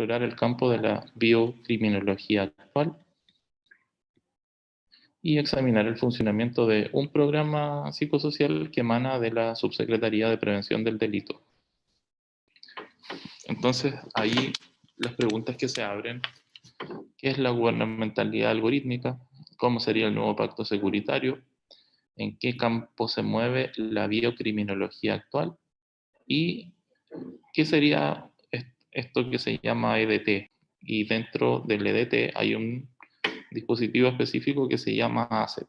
explorar el campo de la biocriminología actual y examinar el funcionamiento de un programa psicosocial que emana de la Subsecretaría de Prevención del Delito. Entonces, ahí las preguntas que se abren: ¿qué es la gubernamentalidad algorítmica? ¿Cómo sería el nuevo pacto securitario? ¿En qué campo se mueve la biocriminología actual? ¿Y qué sería esto que se llama EDT? Y dentro del EDT hay un dispositivo específico que se llama ACEP.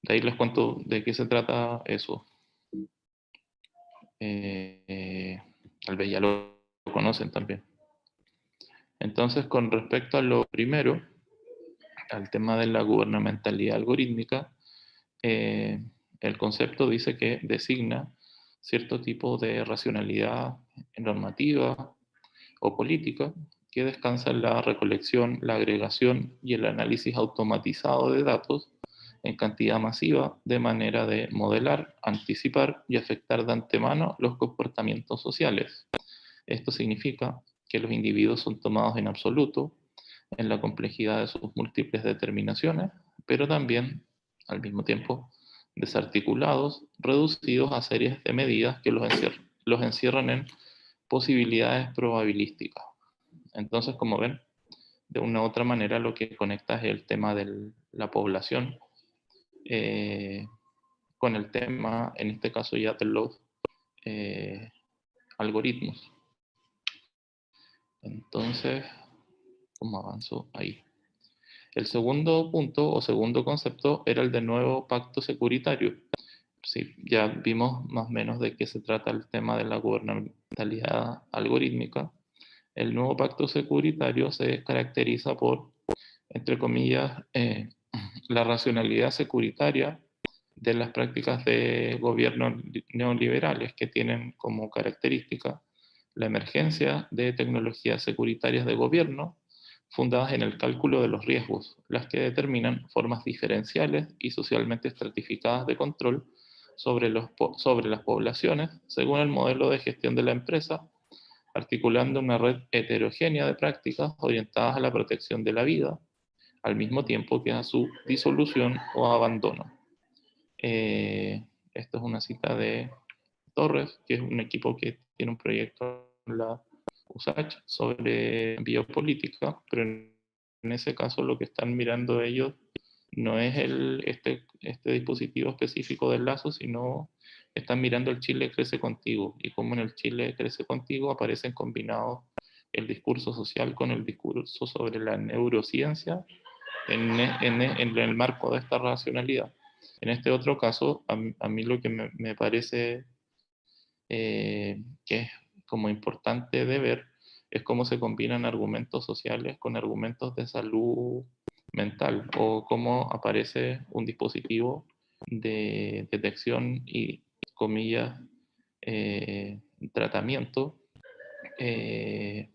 De ahí les cuento de qué se trata eso. Tal vez ya lo conocen también. Entonces, con respecto a lo primero, al tema de la gubernamentalidad algorítmica, el concepto dice que designa cierto tipo de racionalidad normativa o política que descansa en la recolección, la agregación y el análisis automatizado de datos en cantidad masiva, de manera de modelar, anticipar y afectar de antemano los comportamientos sociales. Esto significa que los individuos son tomados en absoluto, en la complejidad de sus múltiples determinaciones, pero también, al mismo tiempo, desarticulados, reducidos a series de medidas que los encierran en posibilidades probabilísticas. Entonces, como ven, de una u otra manera lo que conecta es el tema de la población con el tema, en este caso ya de los algoritmos. Entonces, ¿cómo avanzo ahí? El segundo punto o segundo concepto era el del nuevo pacto securitario. Sí, ya vimos más o menos de qué se trata el tema de la gubernamentalidad algorítmica. El nuevo pacto securitario se caracteriza por, entre comillas, la racionalidad securitaria de las prácticas de gobierno neoliberales, que tienen como característica la emergencia de tecnologías securitarias de gobierno fundadas en el cálculo de los riesgos, las que determinan formas diferenciales y socialmente estratificadas de control sobre las poblaciones según el modelo de gestión de la empresa, articulando una red heterogénea de prácticas orientadas a la protección de la vida, al mismo tiempo que a su disolución o abandono. Esto es una cita de Torres, que es un equipo que tiene un proyecto en la USACH sobre biopolítica, pero en ese caso lo que están mirando ellos no es este dispositivo específico del lazo, sino están mirando el Chile crece contigo, y cómo en el Chile crece contigo aparecen combinados el discurso social con el discurso sobre la neurociencia en el marco de esta racionalidad. En este otro caso, a mí lo que me parece que es como importante de ver es cómo se combinan argumentos sociales con argumentos de salud mental, o cómo aparece un dispositivo de detección y, comillas, tratamiento, eh,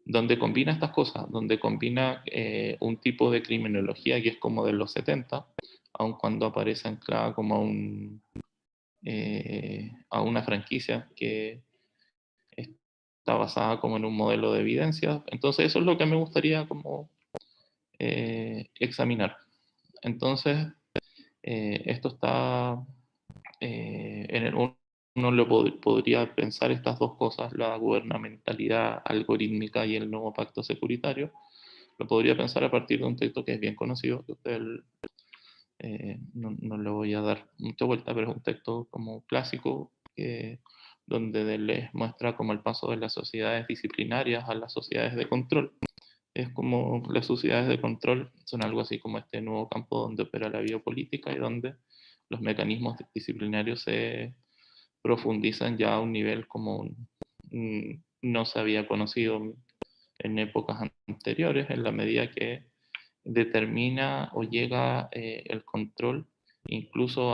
donde combina estas cosas, donde combina un tipo de criminología que es como de los 70, aun cuando aparece anclada como a una franquicia que está basada como en un modelo de evidencia. Entonces eso es lo que me gustaría como examinar. Entonces, esto está uno podría pensar estas dos cosas, la gubernamentalidad algorítmica y el nuevo pacto securitario, lo podría pensar a partir de un texto que es bien conocido, que usted no le voy a dar mucha vuelta, pero es un texto como clásico, donde les muestra como el paso de las sociedades disciplinarias a las sociedades de control. Es como las sociedades de control son algo así como este nuevo campo donde opera la biopolítica y donde los mecanismos disciplinarios se profundizan ya a un nivel como no se había conocido en épocas anteriores, en la medida que determina o llega el control incluso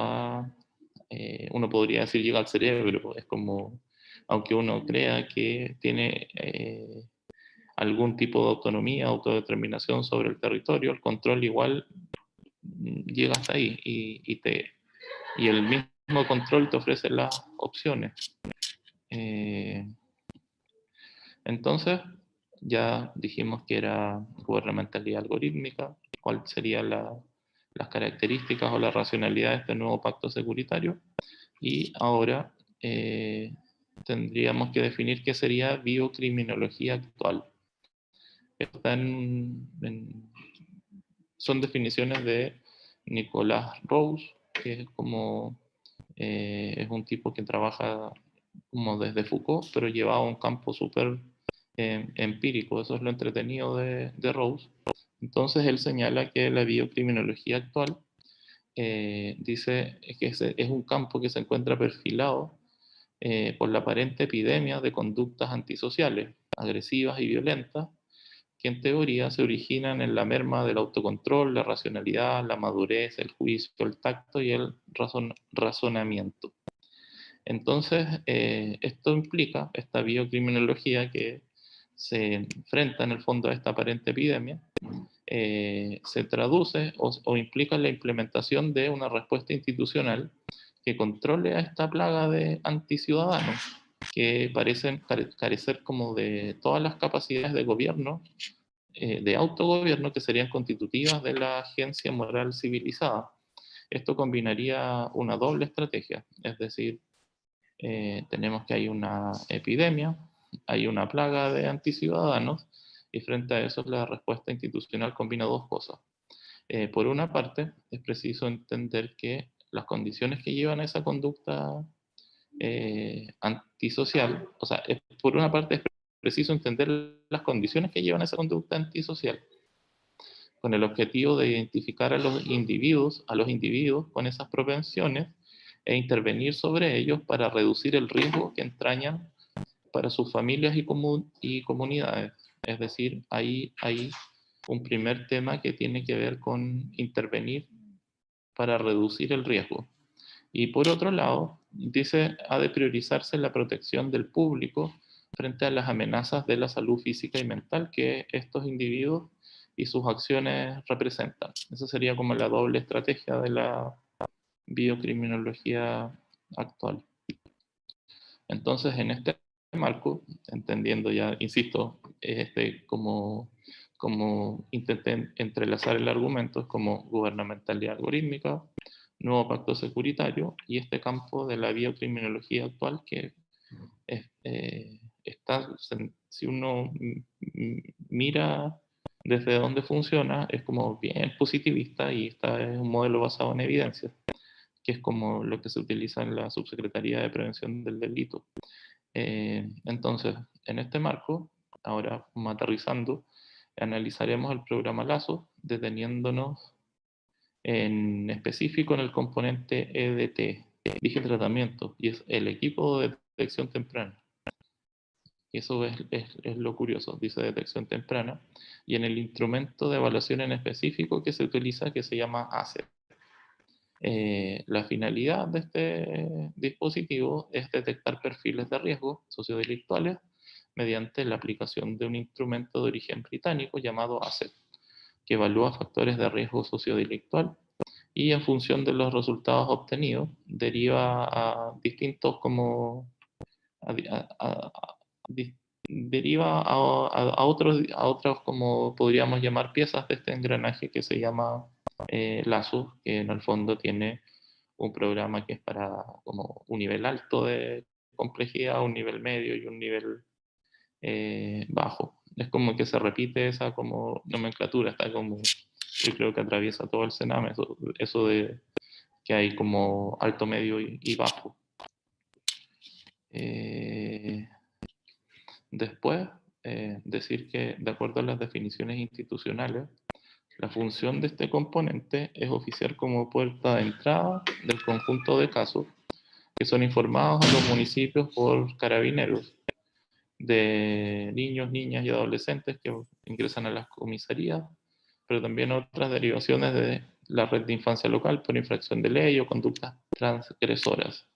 uno podría decir, llega al cerebro. Es como, aunque uno crea que tiene algún tipo de autonomía, autodeterminación sobre el territorio, el control igual llega hasta ahí, y el mismo control te ofrece las opciones. Entonces, ya dijimos que era gubernamentalidad algorítmica, cuáles serían las características o la racionalidad de este nuevo pacto securitario, y ahora tendríamos que definir qué sería biocriminología actual. Son definiciones de Nicolas Rose, que es como es un tipo que trabaja como desde Foucault, pero llevado a un campo súper empírico. Eso es lo entretenido de Rose. Entonces él señala que la biocriminología actual dice que es un campo que se encuentra perfilado por la aparente epidemia de conductas antisociales, agresivas y violentas, que en teoría se originan en la merma del autocontrol, la racionalidad, la madurez, el juicio, el tacto y el razonamiento. Entonces, esto implica, esta biocriminología que se enfrenta en el fondo a esta aparente epidemia, se traduce o implica la implementación de una respuesta institucional que controle a esta plaga de anticiudadanos que parecen carecer como de todas las capacidades de gobierno, de autogobierno, que serían constitutivas de la agencia moral civilizada. Esto combinaría una doble estrategia, es decir, tenemos que hay una epidemia, hay una plaga de anticiudadanos, y frente a eso la respuesta institucional combina dos cosas. Por una parte, es preciso entender que las condiciones que llevan a esa conducta antisocial, o sea, por una parte es preciso entender las condiciones que llevan a esa conducta antisocial, con el objetivo de identificar a los individuos con esas propensiones e intervenir sobre ellos para reducir el riesgo que entrañan para sus familias y comunidades. Es decir, hay un primer tema que tiene que ver con intervenir para reducir el riesgo. Y por otro lado, dice, ha de priorizarse la protección del público frente a las amenazas de la salud física y mental que estos individuos y sus acciones representan. Esa sería como la doble estrategia de la biocriminología actual. Entonces, en este marco, entendiendo ya, insisto, como intenté entrelazar el argumento, es como gubernamentalidad algorítmica, nuevo pacto securitario y este campo de la biocriminología actual que está, si uno mira desde dónde funciona, es como bien positivista y está es un modelo basado en evidencias, que es como lo que se utiliza en la Subsecretaría de Prevención del Delito. Entonces, en este marco, ahora como aterrizando, analizaremos el programa LAZO, deteniéndonos en específico en el componente EDT, dije tratamiento, y es el equipo de detección temprana. Y eso es lo curioso, dice detección temprana, y en el instrumento de evaluación en específico que se utiliza, que se llama ACET. La finalidad de este dispositivo es detectar perfiles de riesgo sociodelictuales mediante la aplicación de un instrumento de origen británico llamado ACET, que evalúa factores de riesgo sociodelictual y en función de los resultados obtenidos deriva a distintos como deriva a otros como podríamos llamar piezas de este engranaje que se llama LASO, que en el fondo tiene un programa que es para como un nivel alto de complejidad, un nivel medio y un nivel bajo. Es como que se repite esa como nomenclatura, está como, yo creo que atraviesa todo el Sename, eso de que hay como alto, medio y bajo. Después, decir que de acuerdo a las definiciones institucionales, la función de este componente es oficiar como puerta de entrada del conjunto de casos que son informados a los municipios por carabineros de niños, niñas y adolescentes que ingresan a las comisarías, pero también otras derivaciones de la red de infancia local por infracción de ley o conductas transgresoras,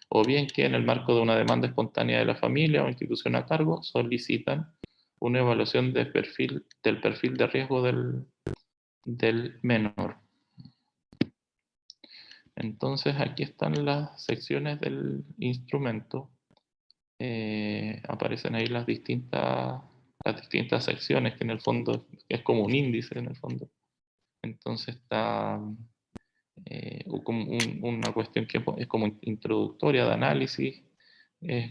o bien que en el marco de una demanda espontánea de la familia o institución a cargo solicitan una evaluación del perfil de riesgo del menor. Entonces aquí están las secciones del instrumento. aparecen ahí las distintas secciones, que en el fondo es como un índice en el fondo. Entonces está como una cuestión que es como introductoria de análisis,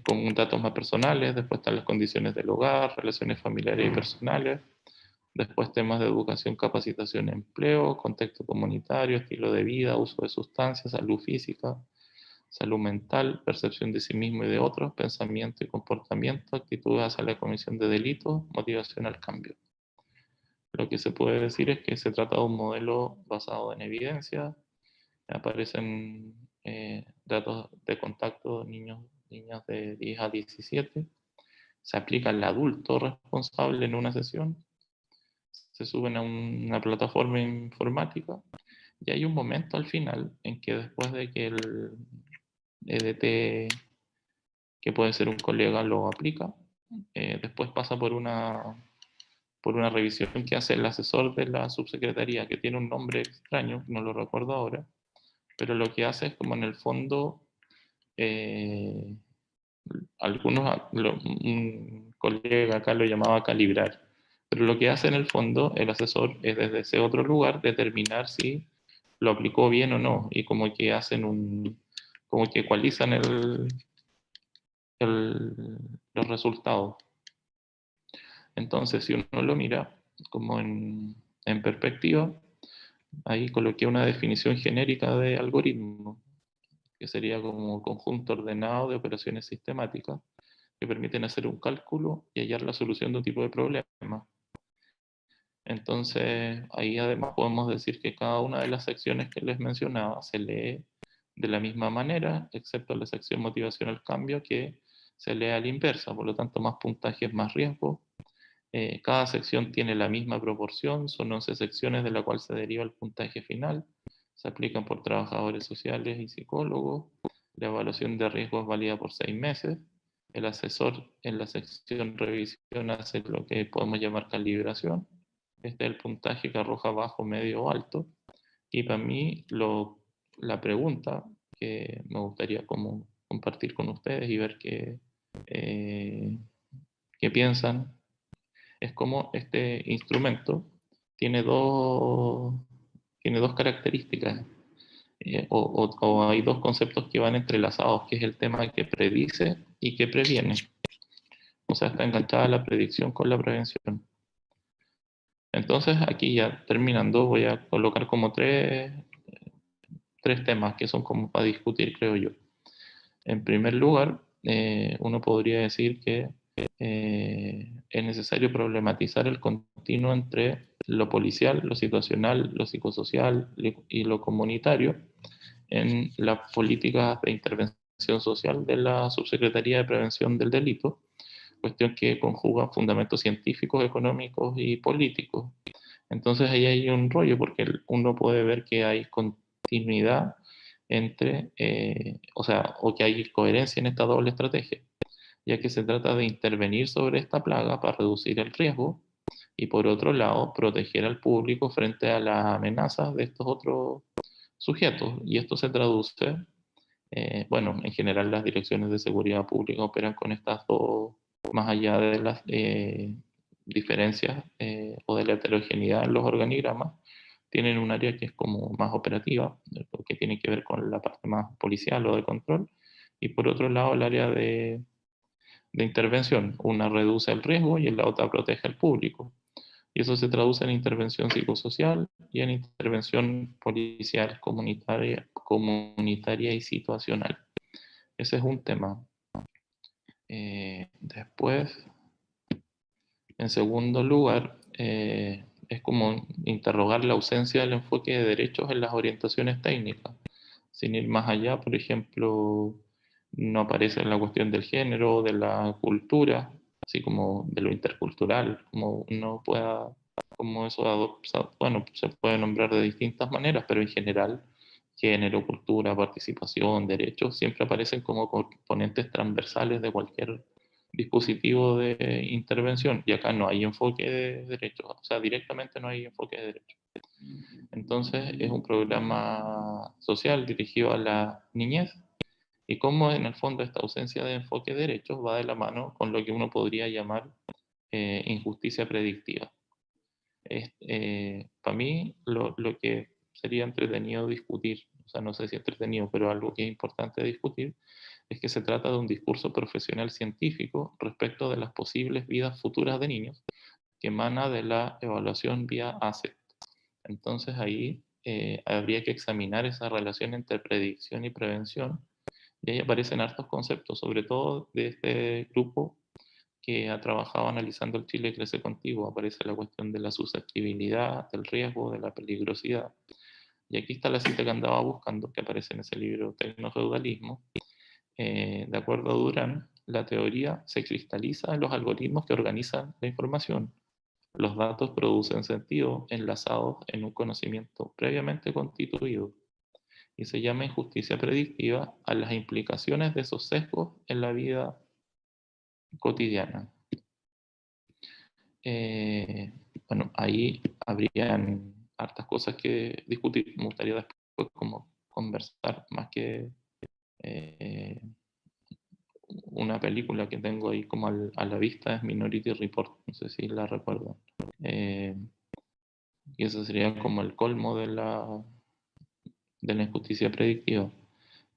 con datos más personales, después están las condiciones del hogar, relaciones familiares y personales, después temas de educación, capacitación, empleo, contexto comunitario, estilo de vida, uso de sustancias, salud física, salud mental, percepción de sí mismo y de otros, pensamiento y comportamiento, actitudes hacia la comisión de delitos, motivación al cambio. Lo que se puede decir es que se trata de un modelo basado en evidencia. Aparecen datos de contacto de niñas de 10 a 17. Se aplica al adulto responsable en una sesión. Se suben a una plataforma informática. Y hay un momento al final en que después de que el EDT, que puede ser un colega, lo aplica, después pasa por una revisión que hace el asesor de la subsecretaría, que tiene un nombre extraño, no lo recuerdo ahora, pero lo que hace es como en el fondo, eh, un colega acá lo llamaba calibrar, pero lo que hace en el fondo el asesor es desde ese otro lugar determinar si lo aplicó bien o no, y como que como que ecualizan los resultados. Entonces, si uno lo mira como en perspectiva, ahí coloqué una definición genérica de algoritmo, que sería como conjunto ordenado de operaciones sistemáticas que permiten hacer un cálculo y hallar la solución de un tipo de problema. Entonces, ahí además podemos decir que cada una de las secciones que les mencionaba se lee de la misma manera, excepto la sección motivación al cambio, que se lee a la inversa, por lo tanto más puntaje es más riesgo. Cada sección tiene la misma proporción, son 11 secciones de la cual se deriva el puntaje final, se aplican por trabajadores sociales y psicólogos, la evaluación de riesgo es válida por 6 meses, el asesor en la sección revisión hace lo que podemos llamar calibración, este es el puntaje que arroja bajo, medio o alto, y para mí la pregunta que me gustaría como compartir con ustedes y ver eh, qué piensan es como este instrumento tiene dos características, o hay dos conceptos que van entrelazados, que es el tema que predice y que previene. O sea, está enganchada la predicción con la prevención. Entonces, aquí ya terminando, voy a colocar como tres temas que son como para discutir, creo yo. En primer lugar, uno podría decir que es necesario problematizar el continuo entre lo policial, lo situacional, lo psicosocial y lo comunitario en las políticas de intervención social de la Subsecretaría de Prevención del Delito, cuestión que conjuga fundamentos científicos, económicos y políticos. Entonces ahí hay un rollo porque uno puede ver que hay continuidad entre, o que hay coherencia en esta doble estrategia, ya que se trata de intervenir sobre esta plaga para reducir el riesgo y por otro lado proteger al público frente a las amenazas de estos otros sujetos. Y esto se traduce, bueno, en general las direcciones de seguridad pública operan con estas dos, más allá de las diferencias o de la heterogeneidad en los organigramas, tienen un área que es como más operativa, que tiene que ver con la parte más policial o de control, y por otro lado el área de intervención. Una reduce el riesgo y la otra protege al público. Y eso se traduce en intervención psicosocial y en intervención policial, comunitaria y situacional. Ese es un tema. Después, en segundo lugar, es como interrogar la ausencia del enfoque de derechos en las orientaciones técnicas. Sin ir más allá, por ejemplo, no aparece la cuestión del género, de la cultura, así como de lo intercultural, como uno pueda, como eso adopta, bueno, se puede nombrar de distintas maneras, pero en general, género, cultura, participación, derechos, siempre aparecen como componentes transversales de cualquier dispositivo de intervención, y acá no hay enfoque de derechos, o sea, directamente no hay enfoque de derechos. Entonces es un programa social dirigido a la niñez y cómo en el fondo esta ausencia de enfoque de derechos va de la mano con lo que uno podría llamar injusticia predictiva. Para mí, lo que sería entretenido discutir, o sea, no sé si entretenido, pero algo que es importante discutir, es que se trata de un discurso profesional científico respecto de las posibles vidas futuras de niños, que emana de la evaluación vía ACET. Entonces ahí habría que examinar esa relación entre predicción y prevención, y ahí aparecen hartos conceptos, sobre todo de este grupo que ha trabajado analizando el Chile Crece Contigo. Aparece la cuestión de la susceptibilidad, del riesgo, de la peligrosidad. Y aquí está la cita que andaba buscando, que aparece en ese libro, Tecnofeudalismo. De acuerdo a Durán, la teoría se cristaliza en los algoritmos que organizan la información. Los datos producen sentido enlazados en un conocimiento previamente constituido, y se llama injusticia predictiva a las implicaciones de esos sesgos en la vida cotidiana. Bueno, ahí habrían hartas cosas que discutir. Me gustaría después como conversar más que una película que tengo ahí como a la vista es Minority Report, no sé si la recuerdan. Y eso sería como el colmo de la injusticia predictiva.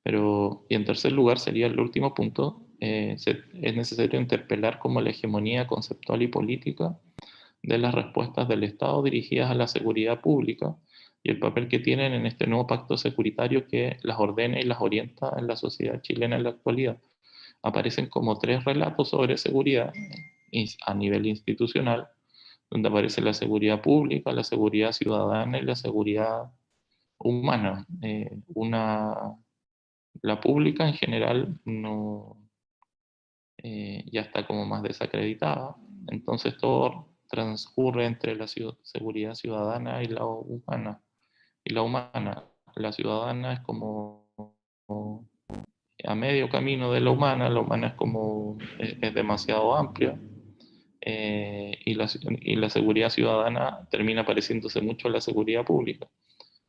Pero, y en tercer lugar sería el último punto, es necesario interpelar como la hegemonía conceptual y política de las respuestas del Estado dirigidas a la seguridad pública y el papel que tienen en este nuevo pacto securitario que las ordena y las orienta en la sociedad chilena en la actualidad. Aparecen como 3 relatos sobre seguridad a nivel institucional, donde aparece la seguridad pública, la seguridad ciudadana y la seguridad humana. La pública en general no, ya está como más desacreditada, entonces todo transcurre entre la seguridad ciudadana y la humana. La ciudadana es como a medio camino de la humana es como es demasiado amplia, y la seguridad ciudadana termina pareciéndose mucho a la seguridad pública.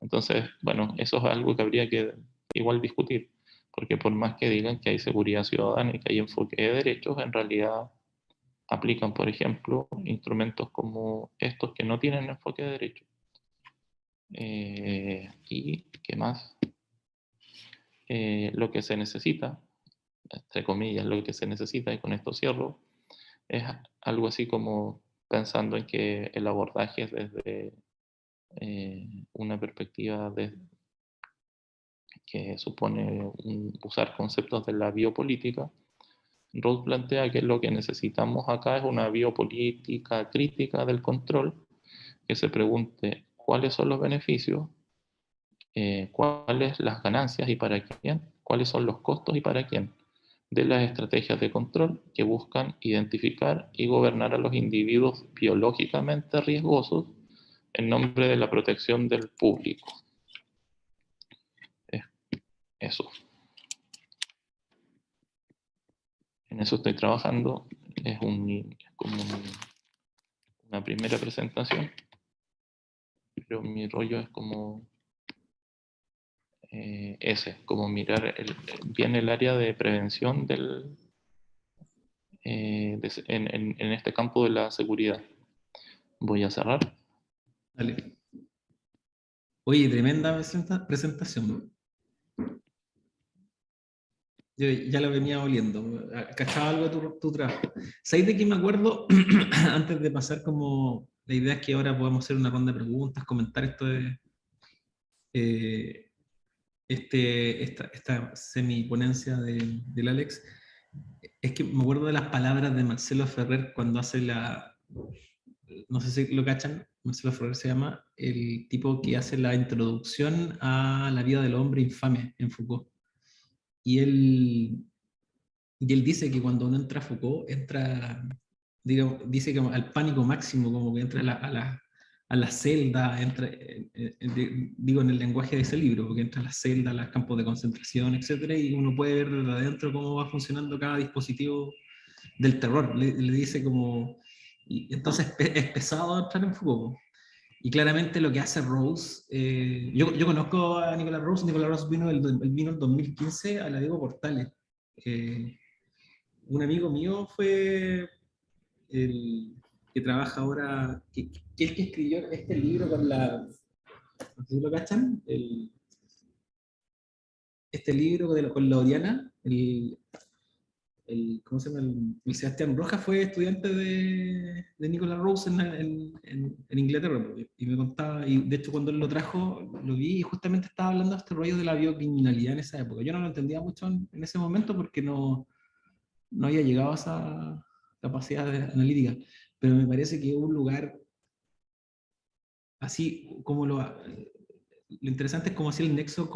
Entonces, bueno, eso es algo que habría que igual discutir, porque por más que digan que hay seguridad ciudadana y que hay enfoque de derechos, en realidad aplican, por ejemplo, instrumentos como estos que no tienen enfoque de derechos. ¿Y qué más? Lo que se necesita, entre comillas, lo que se necesita, y con esto cierro, es algo así como pensando en que el abordaje es desde una perspectiva que supone usar conceptos de la biopolítica. Rawls plantea que lo que necesitamos acá es una biopolítica crítica del control, que se pregunte cuáles son los beneficios, cuáles las ganancias y para quién, cuáles son los costos y para quién, de las estrategias de control que buscan identificar y gobernar a los individuos biológicamente riesgosos en nombre de la protección del público. Eso. En eso estoy trabajando. Es como una primera presentación, pero mi rollo es como como mirar bien el área de prevención en este campo de la seguridad. Voy a cerrar. Dale. Oye, tremenda presentación. Yo ya lo venía oliendo. ¿Cachaba algo de tu trabajo? ¿Sabes de qué me acuerdo? Antes de pasar como... La idea es que ahora podamos hacer una ronda de preguntas, comentar esto de... esta semi-ponencia del Alex. Es que me acuerdo de las palabras de Marcelo Ferrer cuando hace la... No sé si lo cachan, Marcelo Ferrer se llama, el tipo que hace la introducción a la vida del hombre infame en Foucault. Y él dice que cuando uno entra a Foucault, digamos, dice que al pánico máximo, como que entra a la celda, digo en el lenguaje de ese libro, porque entra a la celda, a los campos de concentración, etc. Y uno puede ver desde adentro cómo va funcionando cada dispositivo del terror. Le dice como... Y entonces es pesado entrar en Foucault. Y claramente lo que hace Rose, yo conozco a Nicolás Rose vino en 2015 a la Diego Portales. Un amigo mío fue el que trabaja ahora, que es que escribió este libro con la, no sé si lo cachan, este libro con la Oriana, ¿cómo se llama? El Sebastián Rojas fue estudiante de Nicolas Rose en Inglaterra, pues, y me contaba, y de hecho cuando él lo trajo, lo vi y justamente estaba hablando de este rollo de la biocriminalidad en esa época. Yo no lo entendía mucho en ese momento porque no había llegado a esa capacidad analítica, pero me parece que es un lugar así como lo interesante es cómo hacía el nexo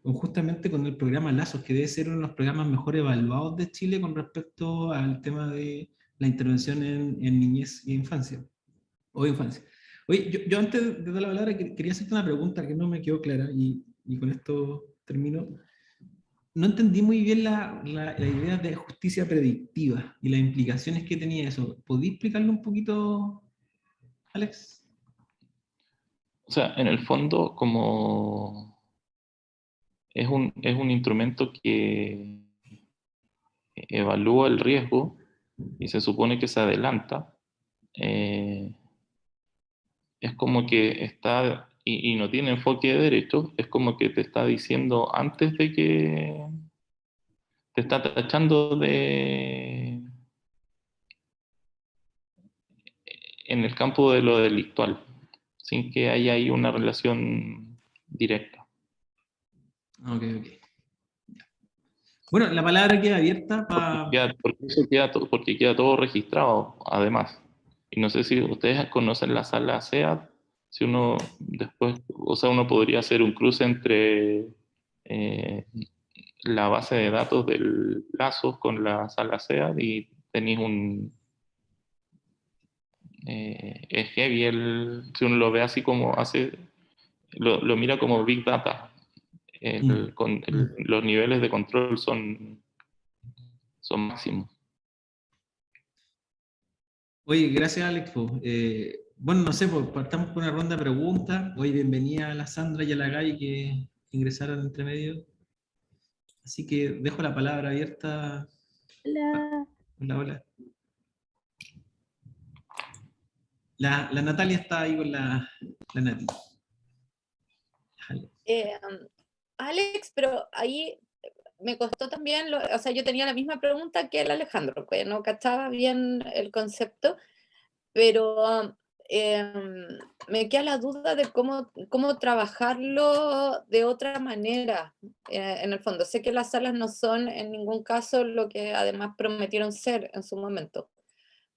justamente con el programa Lazos, que debe ser uno de los programas mejor evaluados de Chile con respecto al tema de la intervención en niñez y infancia, o infancia. Oye, yo antes de dar la palabra quería hacerte una pregunta que no me quedó clara y con esto termino. No entendí muy bien la idea de justicia predictiva y las implicaciones que tenía eso. ¿Podías explicarlo un poquito, Alex? O sea, en el fondo, como es un instrumento que evalúa el riesgo y se supone que se adelanta, eh, es como que está, y no tiene enfoque de derecho, es como que te está diciendo antes de que te está tachando en el campo de lo delictual, sin que haya ahí una relación directa. Ok, ok. Bueno, la palabra queda abierta para... Porque eso queda, porque queda todo registrado, además. Y no sé si ustedes conocen la sala SEAD, si uno después, o sea, uno podría hacer un cruce entre la base de datos del Lazos con la sala SEAD y tenéis es heavy si uno lo ve así como hace, lo mira como Big Data. Los niveles de control son máximos. Oye, gracias Alex. Bueno, no sé, pues partamos con una ronda de preguntas. Hoy bienvenida a la Sandra y a la Gaby que ingresaron entre medio. Así que dejo la palabra abierta. Hola. Hola, hola. La Natalia está ahí con la Nati. Alex, pero ahí me costó también, o sea, yo tenía la misma pregunta que el Alejandro, que no cachaba bien el concepto, pero me queda la duda de cómo trabajarlo de otra manera, en el fondo. Sé que las salas no son en ningún caso lo que además prometieron ser en su momento,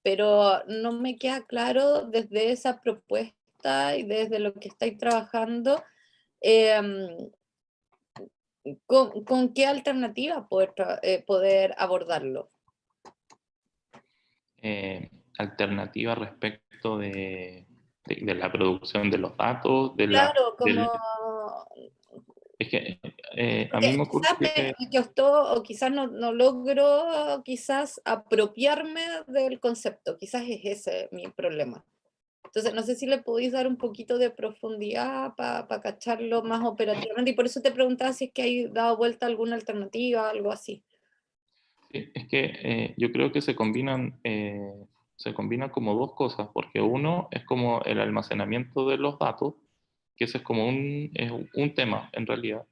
pero no me queda claro desde esa propuesta y desde lo que estáis trabajando. em, ¿Con qué alternativa poder abordarlo? Alternativa respecto de la producción de los datos, Claro, como es que a mí porque me ocurre quizás que me costó o quizás no logro quizás apropiarme del concepto, quizás es ese mi problema. Entonces, no sé si le podéis dar un poquito de profundidad para cacharlo más operativamente, y por eso te preguntaba si es que hay dado vuelta alguna alternativa, algo así. sí, es que yo creo que se combinan como dos cosas, porque uno es como el almacenamiento de los datos, que ese es como es un tema en realidad,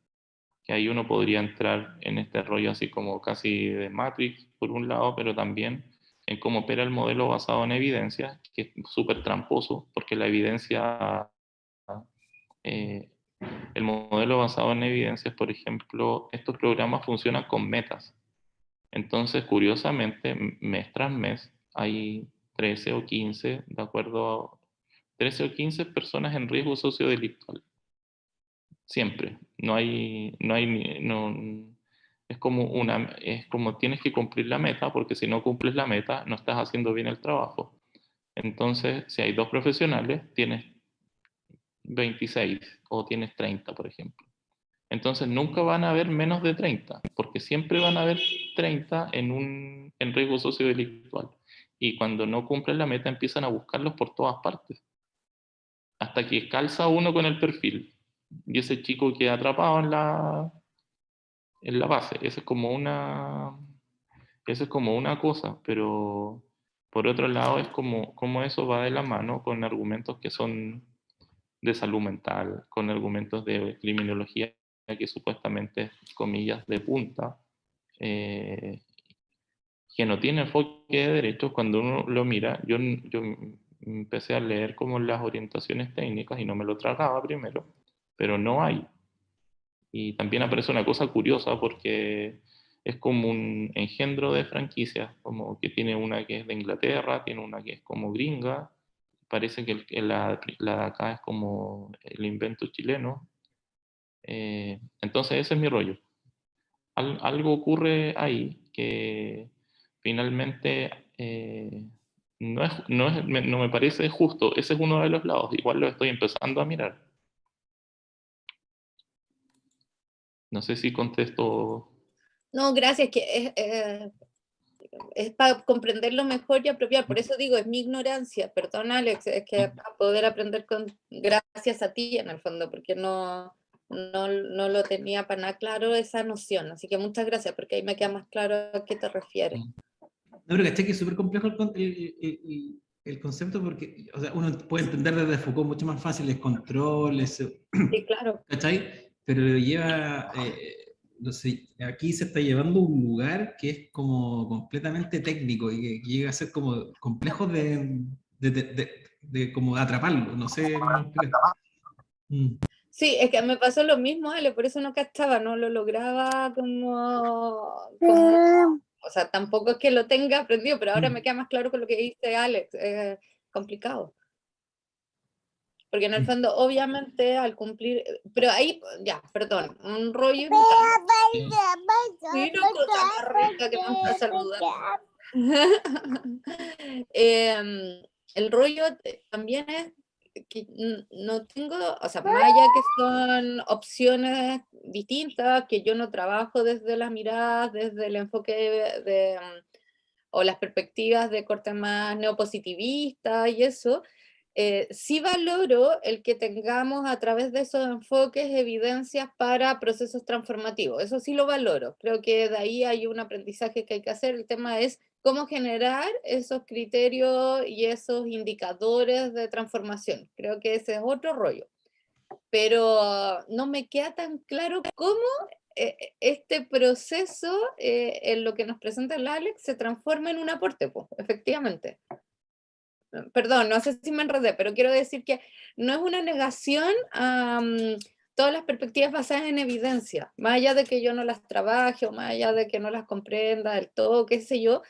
que ahí uno podría entrar en este rollo así como casi de Matrix por un lado, pero también en cómo opera el modelo basado en evidencia, que es súper tramposo, porque la evidencia, eh, el modelo basado en evidencias, por ejemplo, estos programas funcionan con metas. Entonces, curiosamente, mes tras mes hay 13 o 15, de acuerdo, 13 o 15 personas en riesgo sociodelictual. Siempre. Es como tienes que cumplir la meta, porque si no cumples la meta, no estás haciendo bien el trabajo. Entonces, si hay dos profesionales, tienes 26 o tienes 30, por ejemplo. Entonces nunca van a haber menos de 30, porque siempre van a haber 30 en riesgo sociodelictual. Y cuando no cumplen la meta empiezan a buscarlos por todas partes. hasta que calza uno con el perfil. Y ese chico queda atrapado en la base. Esa es como una cosa, pero por otro lado es como eso va de la mano con argumentos que son de salud mental, con argumentos de criminología que supuestamente, comillas, de punta, que no tiene enfoque de derechos. Cuando uno lo mira, yo empecé a leer como las orientaciones técnicas y no me lo tragaba primero, pero no hay. Y también aparece una cosa curiosa porque es como un engendro de franquicias, como que tiene una que es de Inglaterra, tiene una que es como gringa, parece que la de acá es como el invento chileno. Entonces ese es mi rollo. Algo ocurre ahí que finalmente no me parece justo. Ese es uno de los lados. Igual lo estoy empezando a mirar. No sé si contesto. No, gracias, que es para comprenderlo mejor y apropiar. Por eso digo, es mi ignorancia. Perdón, Alex, es que para poder aprender gracias a ti, en el fondo, porque no lo tenía para nada claro esa noción. Así que muchas gracias, porque ahí me queda más claro a qué te refieres. No, pero caché que es súper complejo el concepto porque, o sea, uno puede entender desde Foucault mucho más fácil, es control, Sí, claro. ¿cachai? Pero lo lleva, no sé, aquí se está llevando a un lugar que es como completamente técnico y que llega a ser como complejo de como atraparlo, no sé cómo explicar. Sí, es que me pasó lo mismo, Ale, por eso no cachaba, no lo lograba como o sea, tampoco es que lo tenga aprendido, pero ahora me queda más claro con lo que dice Alex, complicado. Porque en el fondo, obviamente, al cumplir, pero ahí, ya, perdón, un rollo. Mira, cosa más rica que me está saludando. El rollo también es que no tengo, o sea, más allá que son opciones distintas, que yo no trabajo desde las miradas, desde el enfoque o las perspectivas de corte más neopositivista y eso, sí valoro el que tengamos a través de esos enfoques evidencias para procesos transformativos. Eso sí lo valoro. Creo que de ahí hay un aprendizaje que hay que hacer. El tema es cómo generar esos criterios y esos indicadores de transformación. Creo que ese es otro rollo. Pero no me queda tan claro cómo este proceso, en lo que nos presenta el Alex, se transforma en un aporte, pues, efectivamente. Perdón, no sé si me enredé, pero quiero decir que no es una negación a todas las perspectivas basadas en evidencia, más allá de que yo no las trabaje o más allá de que no las comprenda del todo, qué sé yo,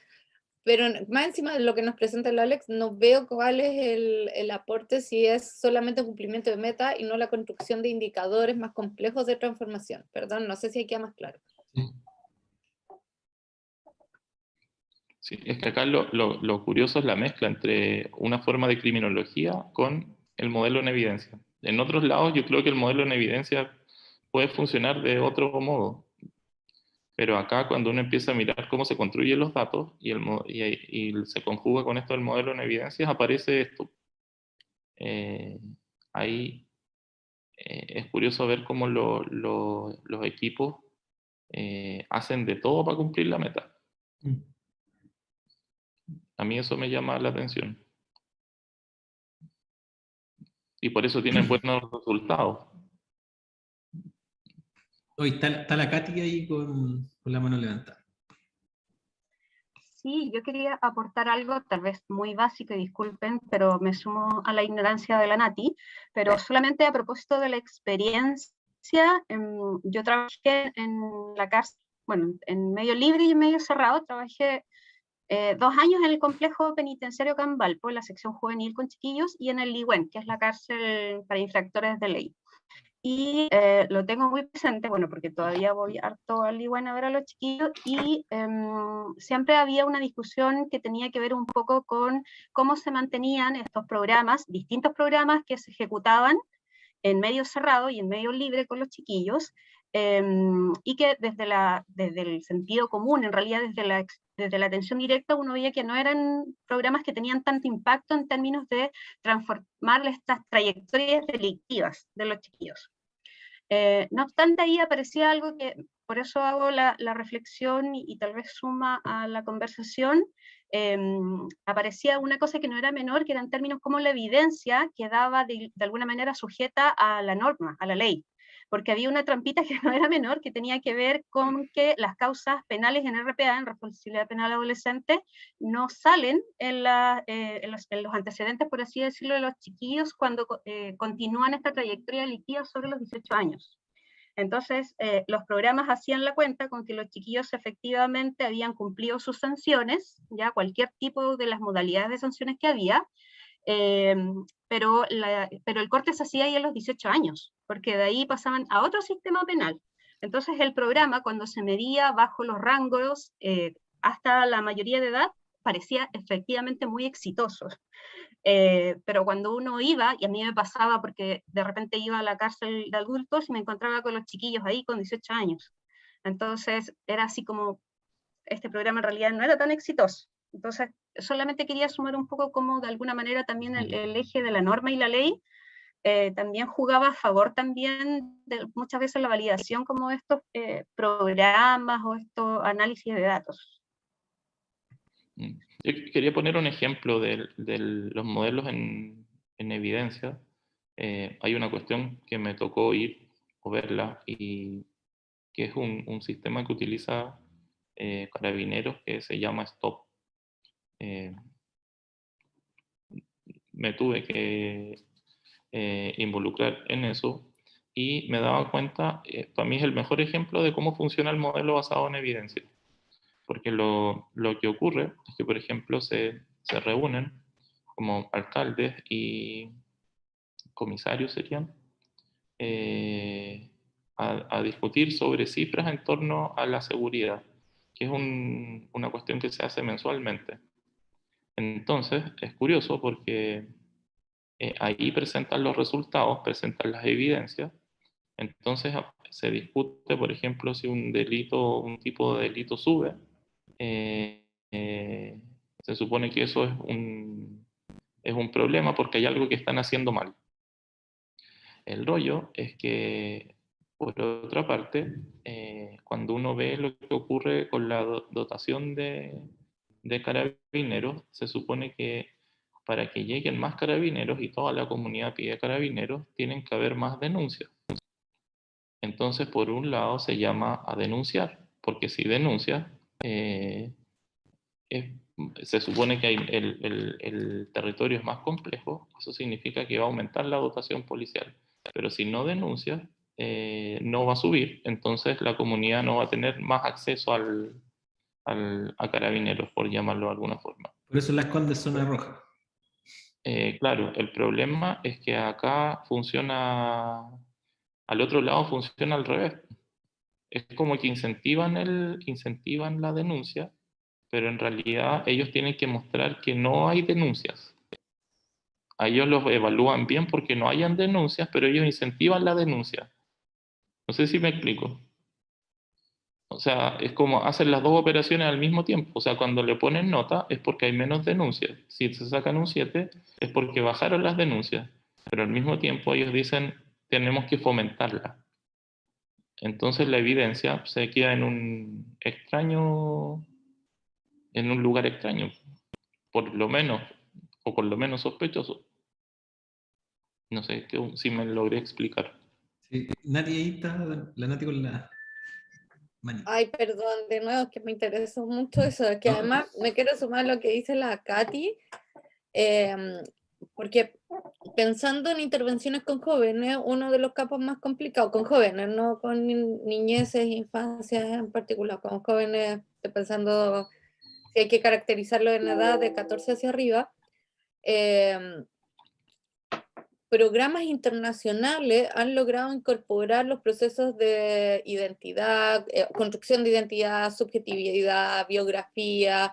pero más encima de lo que nos presenta el Alex, no veo cuál es el aporte si es solamente un cumplimiento de meta y no la construcción de indicadores más complejos de transformación. Perdón, no sé si hay queda más claro. Sí, es que acá lo curioso es la mezcla entre una forma de criminología con el modelo en evidencia. En otros lados yo creo que el modelo en evidencia puede funcionar de otro modo, pero acá cuando uno empieza a mirar cómo se construyen los datos y se conjuga con esto del modelo en evidencias, aparece esto. Ahí es curioso ver cómo los equipos hacen de todo para cumplir la meta. A mí eso me llama la atención. Y por eso tienen buenos resultados. Hoy está la Katy ahí con la mano levantada. Sí, yo quería aportar algo, tal vez muy básico, y disculpen, pero me sumo a la ignorancia de la Nati, pero solamente a propósito de la experiencia, yo trabajé en la cárcel, bueno, en medio libre y en medio cerrado, trabajé 2 años en el complejo penitenciario Cambalpo, en la sección juvenil con chiquillos, y en el Ligüen, que es la cárcel para infractores de ley. Y lo tengo muy presente, bueno, porque todavía voy harto al Ligüen a ver a los chiquillos, y siempre había una discusión que tenía que ver un poco con cómo se mantenían estos programas, distintos programas que se ejecutaban en medio cerrado y en medio libre con los chiquillos, y que desde el sentido común, en realidad desde la desde la atención directa uno veía que no eran programas que tenían tanto impacto en términos de transformar estas trayectorias delictivas de los chiquillos. No obstante, ahí aparecía algo que, por eso hago la reflexión y tal vez suma a la conversación, aparecía una cosa que no era menor, que eran términos como la evidencia quedaba de alguna manera sujeta a la norma, a la ley, porque había una trampita que no era menor, que tenía que ver con que las causas penales en RPA, en responsabilidad penal adolescente, no salen en los antecedentes, por así decirlo, de los chiquillos cuando continúan esta trayectoria delictiva sobre los 18 años. Entonces, los programas hacían la cuenta con que los chiquillos efectivamente habían cumplido sus sanciones, ya cualquier tipo de las modalidades de sanciones que había, pero el corte se hacía ahí a los 18 años, porque de ahí pasaban a otro sistema penal. Entonces el programa, cuando se medía bajo los rangos hasta la mayoría de edad, parecía efectivamente muy exitoso. Pero cuando uno iba, y a mí me pasaba porque de repente iba a la cárcel de adultos y me encontraba con los chiquillos ahí con 18 años. Entonces era así como, este programa en realidad no era tan exitoso. Entonces solamente quería sumar un poco como de alguna manera también el eje de la norma y la ley también jugaba a favor también de muchas veces la validación como de estos programas o estos análisis de datos. Yo quería poner un ejemplo de los modelos en evidencia. Hay una cuestión que me tocó ir o verla, y que es un sistema que utiliza Carabineros, que se llama STOP. Me tuve que involucrar en eso y me daba cuenta, para mí es el mejor ejemplo de cómo funciona el modelo basado en evidencia. Porque lo que ocurre es que, por ejemplo, se reúnen como alcaldes y comisarios serían, a discutir sobre cifras en torno a la seguridad, que es una cuestión que se hace mensualmente. Entonces, es curioso porque ahí presentan los resultados, presentan las evidencias. Entonces, se discute, por ejemplo, si un tipo de delito sube. Se supone que eso es un problema porque hay algo que están haciendo mal. El rollo es que, por otra parte, cuando uno ve lo que ocurre con la dotación de carabineros, se supone que para que lleguen más carabineros y toda la comunidad pide carabineros, tienen que haber más denuncias. Entonces, por un lado, se llama a denunciar, porque si denuncias, se supone que el territorio es más complejo, eso significa que va a aumentar la dotación policial. Pero si no denuncias, no va a subir, entonces la comunidad no va a tener más acceso a carabineros, por llamarlo de alguna forma. Por eso las Condes son zona roja. Claro, el problema es que acá funciona, al otro lado funciona al revés. Es como que incentivan la denuncia, pero en realidad ellos tienen que mostrar que no hay denuncias. A ellos los evalúan bien porque no hayan denuncias, pero ellos incentivan la denuncia. No sé si me explico. O sea, es como hacen las dos operaciones al mismo tiempo. O sea, cuando le ponen nota es porque hay menos denuncias. Si se sacan un 7 es porque bajaron las denuncias. Pero al mismo tiempo ellos dicen, tenemos que fomentarla. Entonces la evidencia se queda en un lugar extraño, por lo menos, o por lo menos sospechoso. No sé si me logré explicar. Sí, Nati, ahí está la Nati con la manita. Ay, perdón, de nuevo, es que me interesó mucho eso, es que No. además me quiero sumar a lo que dice la Katy, porque pensando en intervenciones con jóvenes, uno de los campos más complicados, con jóvenes, no con niñeces, infancias en particular, con jóvenes, estoy pensando si hay que caracterizarlo en edad de 14 hacia arriba, programas internacionales han logrado incorporar los procesos de identidad, construcción de identidad, subjetividad, biografía,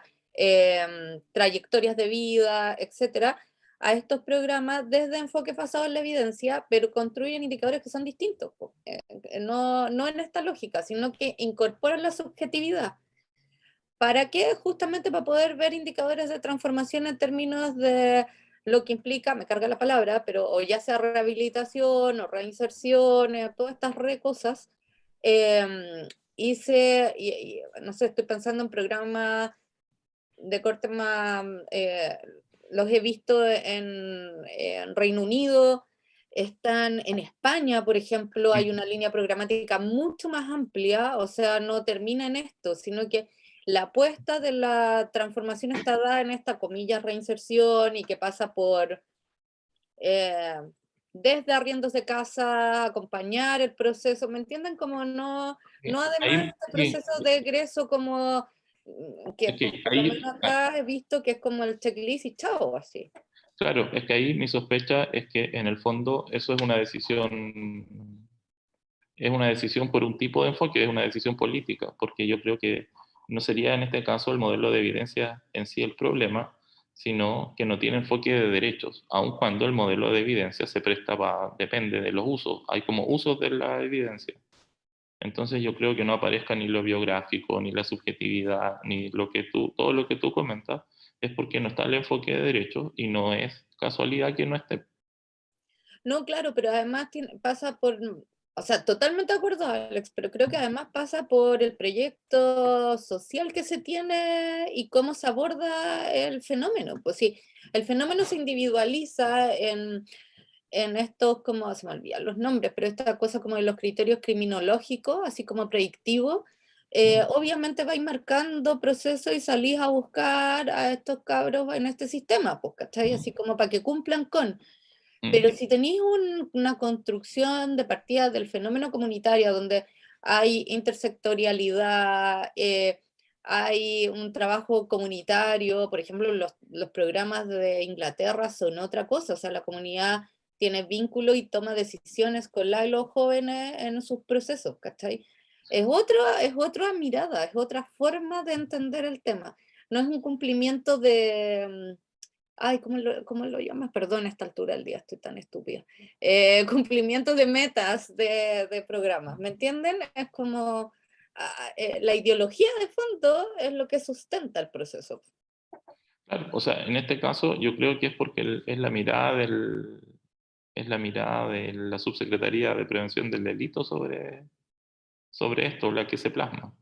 trayectorias de vida, etcétera, a estos programas desde enfoque basado en la evidencia, pero construyen indicadores que son distintos, no en esta lógica, sino que incorporan la subjetividad. ¿Para qué? Justamente para poder ver indicadores de transformación en términos de lo que implica, me carga la palabra, pero o ya sea rehabilitación o reinserción, todas estas cosas. No sé, estoy pensando en programas de corte más, los he visto en Reino Unido, están en España, por ejemplo, hay una línea programática mucho más amplia, o sea, no termina en esto, sino que la apuesta de la transformación está dada en esta, comillas, reinserción, y que pasa por desde arriendos de casa, acompañar el proceso, ¿me entienden? Como no además Ahí, este sí, proceso de egreso como que es que por lo menos acá he visto que es como el checklist y chao, así. claro, es que ahí mi sospecha es que en el fondo eso es una decisión por un tipo de enfoque, es una decisión política, porque yo creo que no sería en este caso el modelo de evidencia en sí el problema, sino que no tiene enfoque de derechos, aun cuando el modelo de evidencia se presta para, depende de los usos, hay como usos de la evidencia. Entonces yo creo que no aparezca ni lo biográfico, ni la subjetividad, ni todo lo que tú comentas, es porque no está el enfoque de derechos y no es casualidad que no esté. No, claro, pero además pasa por, o sea, totalmente de acuerdo, Alex, pero creo que además pasa por el proyecto social que se tiene y cómo se aborda el fenómeno. Pues sí, el fenómeno se individualiza en estos, como se me olvidan los nombres, pero esta cosa como de los criterios criminológicos, así como predictivos. Obviamente vais marcando procesos y salís a buscar a estos cabros en este sistema, pues, ¿cachai? Así como para que cumplan con. Pero si tenéis una construcción de partida del fenómeno comunitario donde hay intersectorialidad, hay un trabajo comunitario, por ejemplo, los programas de Inglaterra son otra cosa, o sea, la comunidad tiene vínculo y toma decisiones con los jóvenes en sus procesos, ¿cachai? Es otra mirada, es otra forma de entender el tema. No es un cumplimiento de, ay, cómo lo llamas? Perdón, a esta altura del día estoy tan estúpida. Cumplimiento de metas de programas, ¿me entienden? Es como la ideología de fondo es lo que sustenta el proceso. Claro, o sea, en este caso yo creo que es porque es la mirada de la Subsecretaría de Prevención del Delito sobre esto, la que se plasma.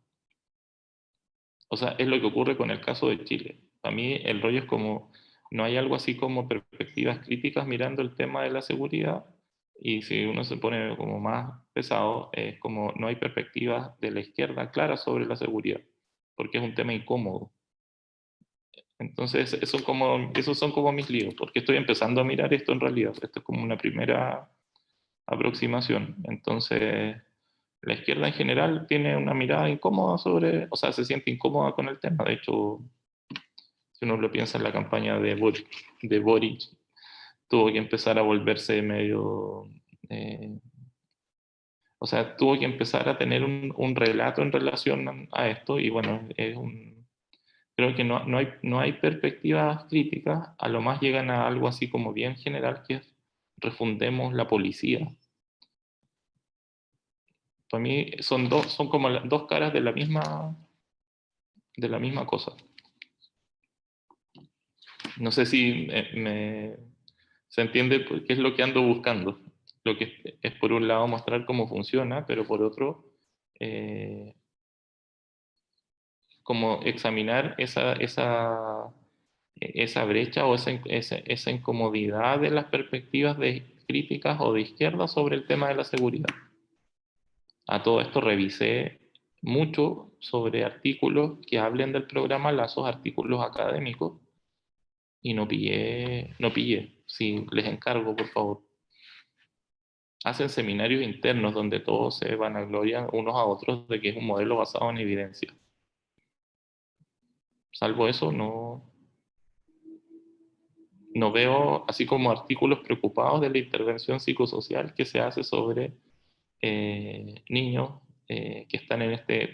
O sea, es lo que ocurre con el caso de Chile. Para mí el rollo es como, no hay algo así como perspectivas críticas mirando el tema de la seguridad, y si uno se pone como más pesado, es como no hay perspectivas de la izquierda claras sobre la seguridad, porque es un tema incómodo. Entonces, esos son como mis líos, porque estoy empezando a mirar esto en realidad. Esto es como una primera aproximación. Entonces, la izquierda en general tiene una mirada incómoda o sea, se siente incómoda con el tema. De hecho, si uno lo piensa en la campaña de Boric, tuvo que empezar a volverse medio... o sea, tuvo que empezar a tener un relato en relación a esto, y bueno, creo que no hay perspectivas críticas, a lo más llegan a algo así como bien general, que es refundemos la policía. Para mí son como dos caras de la misma cosa. No sé si se entiende qué es lo que ando buscando. Lo que es por un lado mostrar cómo funciona, pero por otro, como examinar esa brecha o esa incomodidad de las perspectivas críticas o de izquierda sobre el tema de la seguridad. A todo esto revisé mucho sobre artículos que hablen del programa Lazos, artículos académicos, y no pillé. Si les encargo, por favor. Hacen seminarios internos donde todos se vanaglorian unos a otros de que es un modelo basado en evidencia. Salvo eso, no veo así como artículos preocupados de la intervención psicosocial que se hace sobre niños que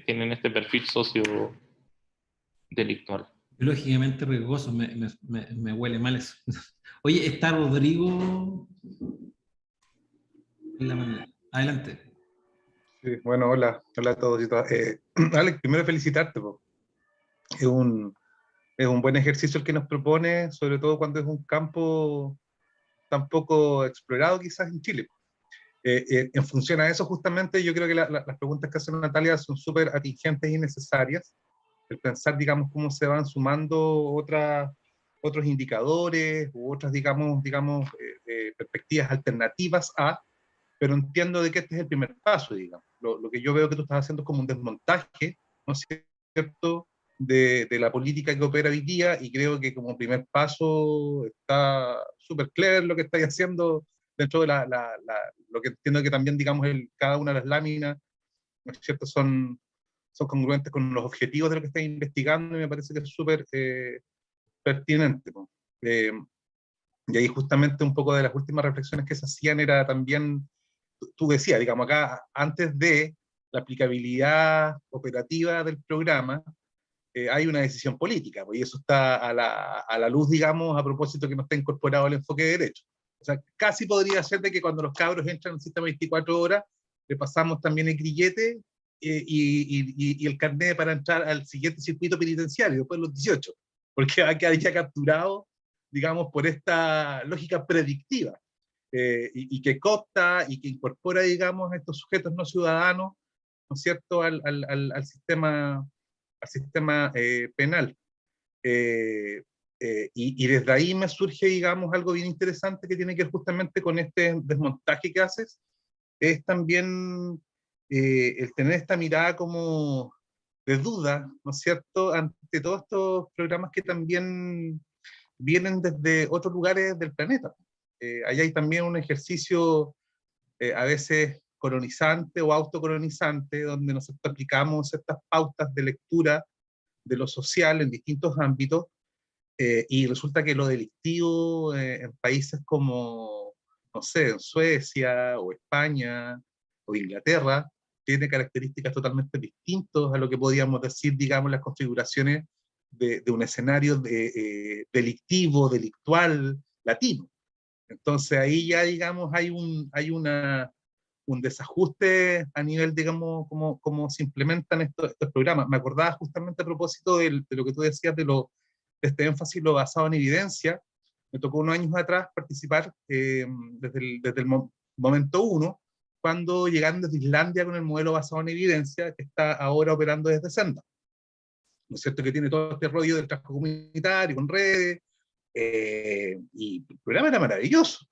tienen este perfil sociodelictual. Biológicamente riesgoso, me huele mal eso. Oye, está Rodrigo en la panel. Adelante. Sí, bueno, hola a todos y todas. Alex, primero felicitarte, po. es un buen ejercicio el que nos propone, sobre todo cuando es un campo tan poco explorado quizás en Chile. En función a eso, justamente, yo creo que las preguntas que hace Natalia son súper atingentes y necesarias. El pensar, digamos, cómo se van sumando otros indicadores u otras, digamos perspectivas alternativas a, pero entiendo de que este es el primer paso, digamos. Lo que yo veo que tú estás haciendo es como un desmontaje, ¿no es cierto?, de la política que opera hoy día, y creo que como primer paso está súper clever lo que estáis haciendo dentro de lo que entiendo que también, digamos, cada una de las láminas, ¿no es cierto?, son congruentes con los objetivos de lo que estáis investigando, y me parece que es súper pertinente, ¿no? Y ahí justamente un poco de las últimas reflexiones que se hacían era también, tú decías, digamos, acá, antes de la aplicabilidad operativa del programa, hay una decisión política, pues, y eso está a la luz, digamos, a propósito que no está incorporado el enfoque de derecho. O sea, casi podría ser de que cuando los cabros entran en el sistema 24 horas, le pasamos también el grillete y el carnet para entrar al siguiente circuito penitenciario, después de los 18, porque va a quedar ya capturado, digamos, por esta lógica predictiva, y que coopta y que incorpora, digamos, a estos sujetos no ciudadanos, ¿no es cierto?, al sistema penal. Y desde ahí me surge, digamos, algo bien interesante que tiene que ver justamente con este desmontaje que haces, es también el tener esta mirada como de duda, ¿no es cierto?, ante todos estos programas que también vienen desde otros lugares del planeta. Allá hay también un ejercicio a veces colonizante o autocolonizante, donde nosotros aplicamos estas pautas de lectura de lo social en distintos ámbitos, y resulta que lo delictivo en países como, no sé, en Suecia o España o Inglaterra, tiene características totalmente distintas a lo que podríamos decir, digamos, las configuraciones de un escenario delictivo, delictual, latino. Entonces ahí ya, digamos, hay un desajuste a nivel, digamos, cómo se implementan estos programas. Me acordaba justamente a propósito de lo que tú decías de este énfasis, lo basado en evidencia. Me tocó unos años atrás participar desde el momento uno, cuando llegaron desde Islandia con el modelo basado en evidencia, que está ahora operando desde Senda. ¿No es cierto?, que tiene todo este rollo del trabajo comunitario, con redes, y el programa era maravilloso,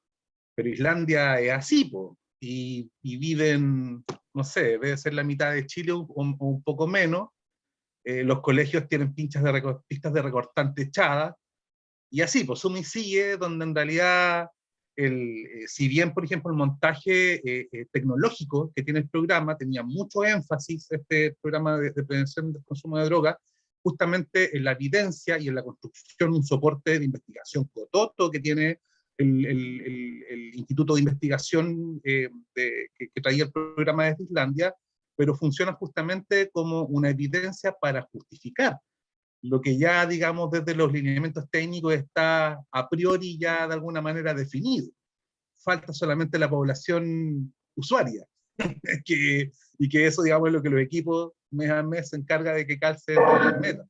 pero Islandia es así, po, y viven, no sé, debe ser la mitad de Chile o un poco menos. Los colegios tienen pistas de recortante echadas, y así, pues suma y sigue, donde en realidad, si bien, por ejemplo, el montaje tecnológico que tiene el programa, tenía mucho énfasis, este programa de prevención del consumo de drogas, justamente en la evidencia y en la construcción de un soporte de investigación cototo que tiene el Instituto de Investigación que traía el programa desde Islandia, pero funciona justamente como una evidencia para justificar lo que ya, digamos, desde los lineamientos técnicos está a priori ya de alguna manera definido. Falta solamente la población usuaria, y que eso, digamos, es lo que los equipos mes a mes se encarga de que calce dentro de las metas.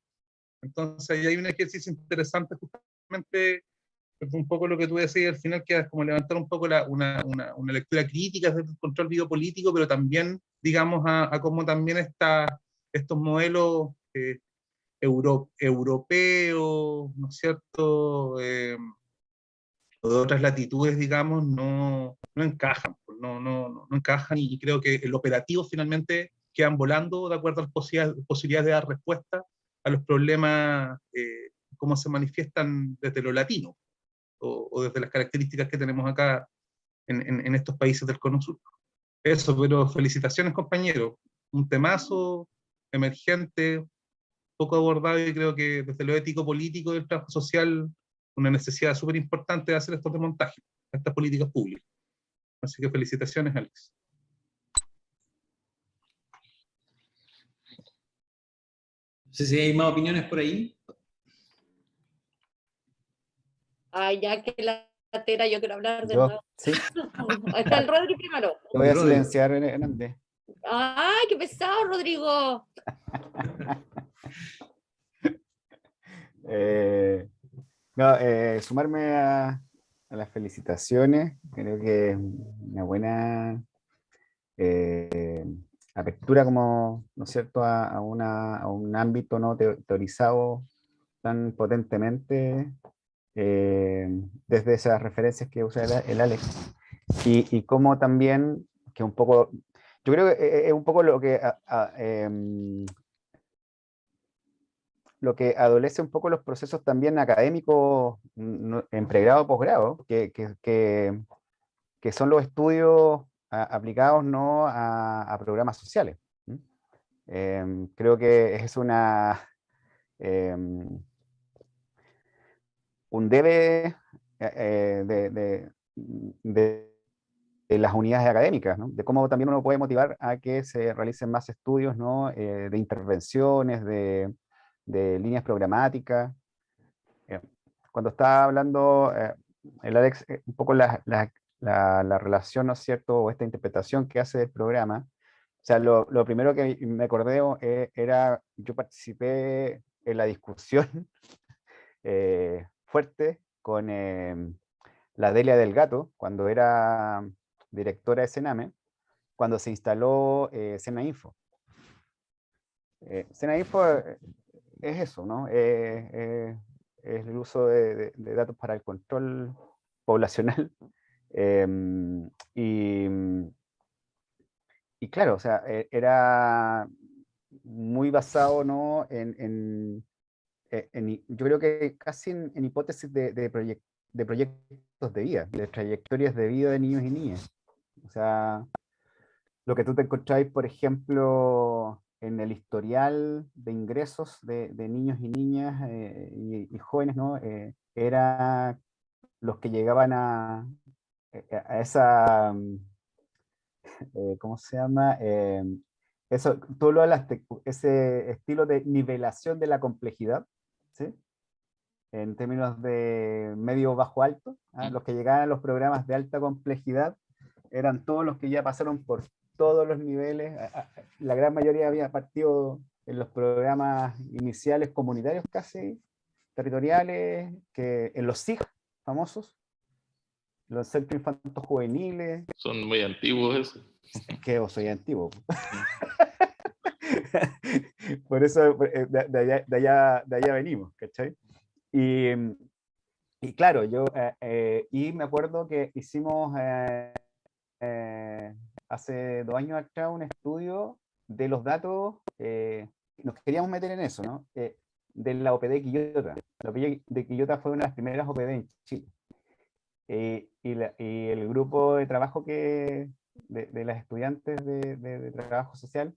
Entonces ahí hay un ejercicio interesante justamente, un poco lo que tú decías al final, que es como levantar un poco una lectura crítica desde el control biopolítico, pero también, digamos, a cómo también estos modelos europeos, ¿no es cierto?, o de otras latitudes, digamos, no encajan, no encajan, y creo que el operativo finalmente quedan volando de acuerdo a las posibilidades de dar respuesta a los problemas, cómo se manifiestan desde lo latino, o desde las características que tenemos acá en estos países del Cono Sur. Eso, pero felicitaciones, compañeros. Un temazo emergente, poco abordado, y creo que desde lo ético-político del trabajo social, una necesidad súper importante de hacer estos desmontajes, estas políticas públicas. Así que felicitaciones, Alex. No sé si hay más opiniones por ahí. Ay, ya que la tera, yo quiero hablar de Yo, nuevo. sí, Está el Rodri primero. te voy a Rodri. silenciar, Hernández. Ay, qué pesado, Rodrigo. No, sumarme a las felicitaciones. Creo que es una buena apertura, como, ¿no es cierto?, a un ámbito no teorizado tan potentemente desde esas referencias que usa el Alex. Y como también, que un poco, yo creo que es un poco lo que adolece un poco los procesos también académicos en pregrado, posgrado, que son los estudios aplicados no a programas sociales. Creo que es un debe de las unidades académicas, ¿no? De cómo también uno puede motivar a que se realicen más estudios, ¿no? De intervenciones, de líneas programáticas. Cuando estaba hablando el Alex, un poco la relación, ¿no es cierto?, o esta interpretación que hace del programa. O sea, lo primero que me acordé era, yo participé en la discusión fuerte con la Delia del Gato, cuando era directora de Sename, cuando se instaló Senainfo. Senainfo es eso, ¿no? Es el uso de datos para el control poblacional. Y, y claro, o sea, era muy basado, ¿no?, yo creo que casi en hipótesis de proyectos de vida, de trayectorias de vida de niños y niñas. O sea, lo que tú te encontráis, por ejemplo, en el historial de ingresos de niños y niñas y jóvenes, ¿no? Era los que llegaban a esa, ¿cómo se llama? Eso, tú lo hablaste, ese estilo de nivelación de la complejidad, ¿sí? En términos de medio bajo alto, los que llegaban a los programas de alta complejidad eran todos los que ya pasaron por todos los niveles. La gran mayoría había partido en los programas iniciales comunitarios casi, territoriales, que en los SIG famosos, los centros infantos juveniles. Son muy antiguos esos. Es que yo soy antiguo. Por eso de allá venimos, ¿cachai? Y claro, y me acuerdo que hicimos hace 2 años atrás un estudio de los datos, nos queríamos meter en eso, ¿no? De la OPD Quillota. La OPD de Quillota fue una de las primeras OPD en Chile. Y el grupo de trabajo de las estudiantes de trabajo social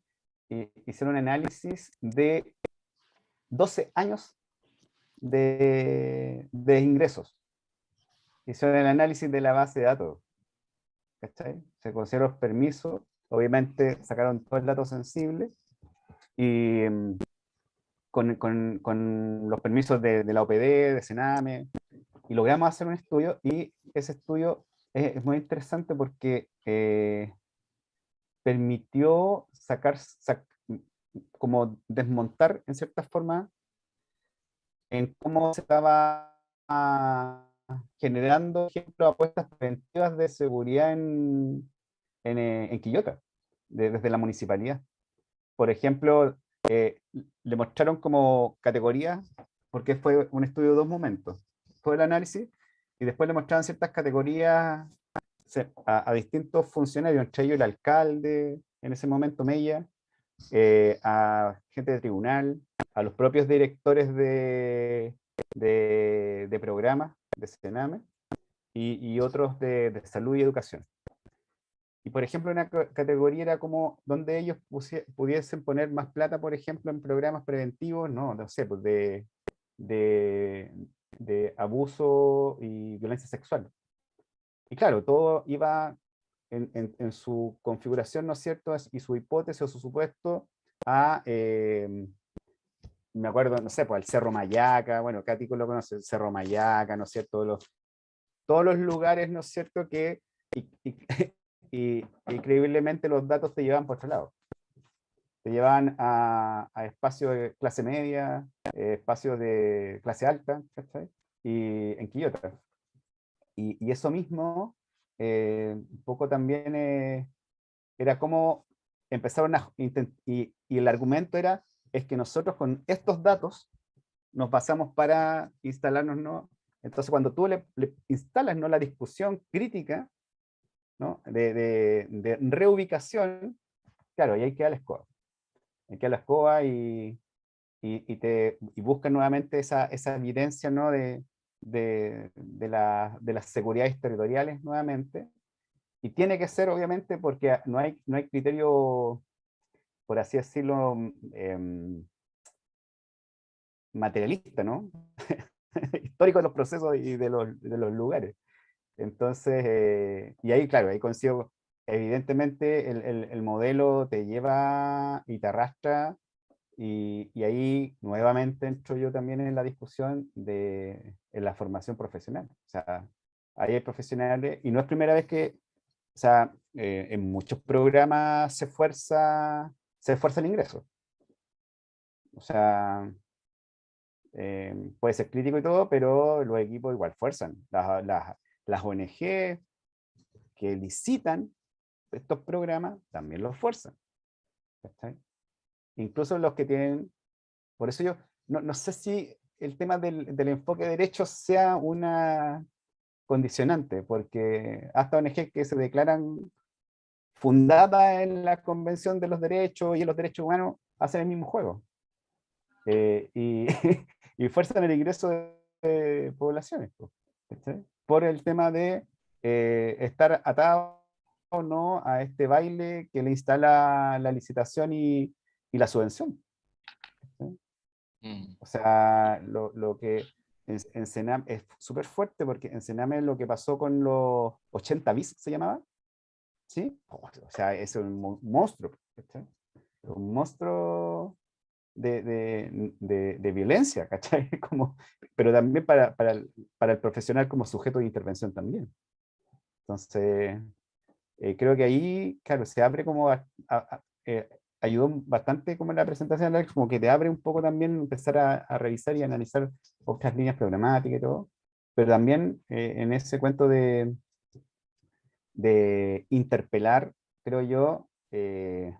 hicieron un análisis de 12 años de ingresos. Hicieron el análisis de la base de datos. ¿Cachai? Se conocieron los permisos, obviamente sacaron todo el dato sensible y con los permisos de la OPD, de Sename, y logramos hacer un estudio, y ese estudio es muy interesante porque permitió como desmontar en cierta forma en cómo se estaba generando, por ejemplo, apuestas preventivas de seguridad en Quillota, desde la municipalidad. Por ejemplo, le mostraron como categorías, porque fue un estudio de 2 momentos. Fue el análisis, y después le mostraron ciertas categorías a distintos funcionarios, entre ellos el alcalde, en ese momento Mella, a gente de tribunal, a los propios directores de programas de Sename y otros de salud y educación. Y por ejemplo, una categoría era como donde ellos pudiesen poner más plata, por ejemplo, en programas preventivos, no sé, pues de abuso y violencia sexual. Y claro, todo iba en su configuración, ¿no es cierto?, y su hipótesis o su supuesto me acuerdo, no sé, pues el Cerro Mayaca, bueno, Katy lo conoce, el Cerro Mayaca, ¿no es cierto?, todos los lugares, ¿no es cierto?, que y increíblemente los datos te llevan por otro lado. te llevaban a espacios de clase media, espacios de clase alta, ¿cachai? Y en Quillota. Y eso mismo, un poco también era como empezaron y el argumento era, es que nosotros con estos datos nos basamos para instalarnos, ¿no? Entonces cuando tú le instalas, ¿no?, la discusión crítica, ¿no?, de reubicación, claro, y hay que dar la escoba. Hay que dar la escoba y buscan nuevamente esa evidencia, ¿no?, de las seguridades territoriales nuevamente. Y tiene que ser, obviamente, porque no hay criterio, por así decirlo, materialista, ¿no? Histórico de los procesos y de los lugares. Entonces, y ahí, claro, ahí consigo, evidentemente, el modelo te lleva y te arrastra, y ahí nuevamente entro yo también en la discusión en la formación profesional. O sea, ahí hay profesionales, y no es primera vez que, o sea, en muchos programas se esfuerza el ingreso. O sea, puede ser crítico y todo, pero los equipos igual fuerzan. Las ONG que licitan estos programas también los fuerzan. ¿Cachai? Incluso los que tienen, por eso yo no sé si el tema del enfoque de derechos sea una condicionante, porque hasta ONG que se declaran fundadas en la Convención de los Derechos y en los Derechos Humanos hacen el mismo juego. Y, y fuerzan el ingreso de poblaciones, ¿cachai? Por el tema de estar atado o no a este baile que le instala la licitación y la subvención. ¿Sí? O sea, lo que en Senam es súper fuerte, porque en Sename lo que pasó con los 80 bis se llamaba, ¿sí? O sea, es un monstruo, ¿cachai? Un monstruo de violencia, ¿cachai? Como, pero también para el profesional como sujeto de intervención también. Entonces, creo que ahí, claro, se abre como ayudó bastante como en la presentación, Alex, como que te abre un poco también empezar a revisar y analizar otras líneas programáticas y todo, pero también en ese cuento de interpelar, creo yo, y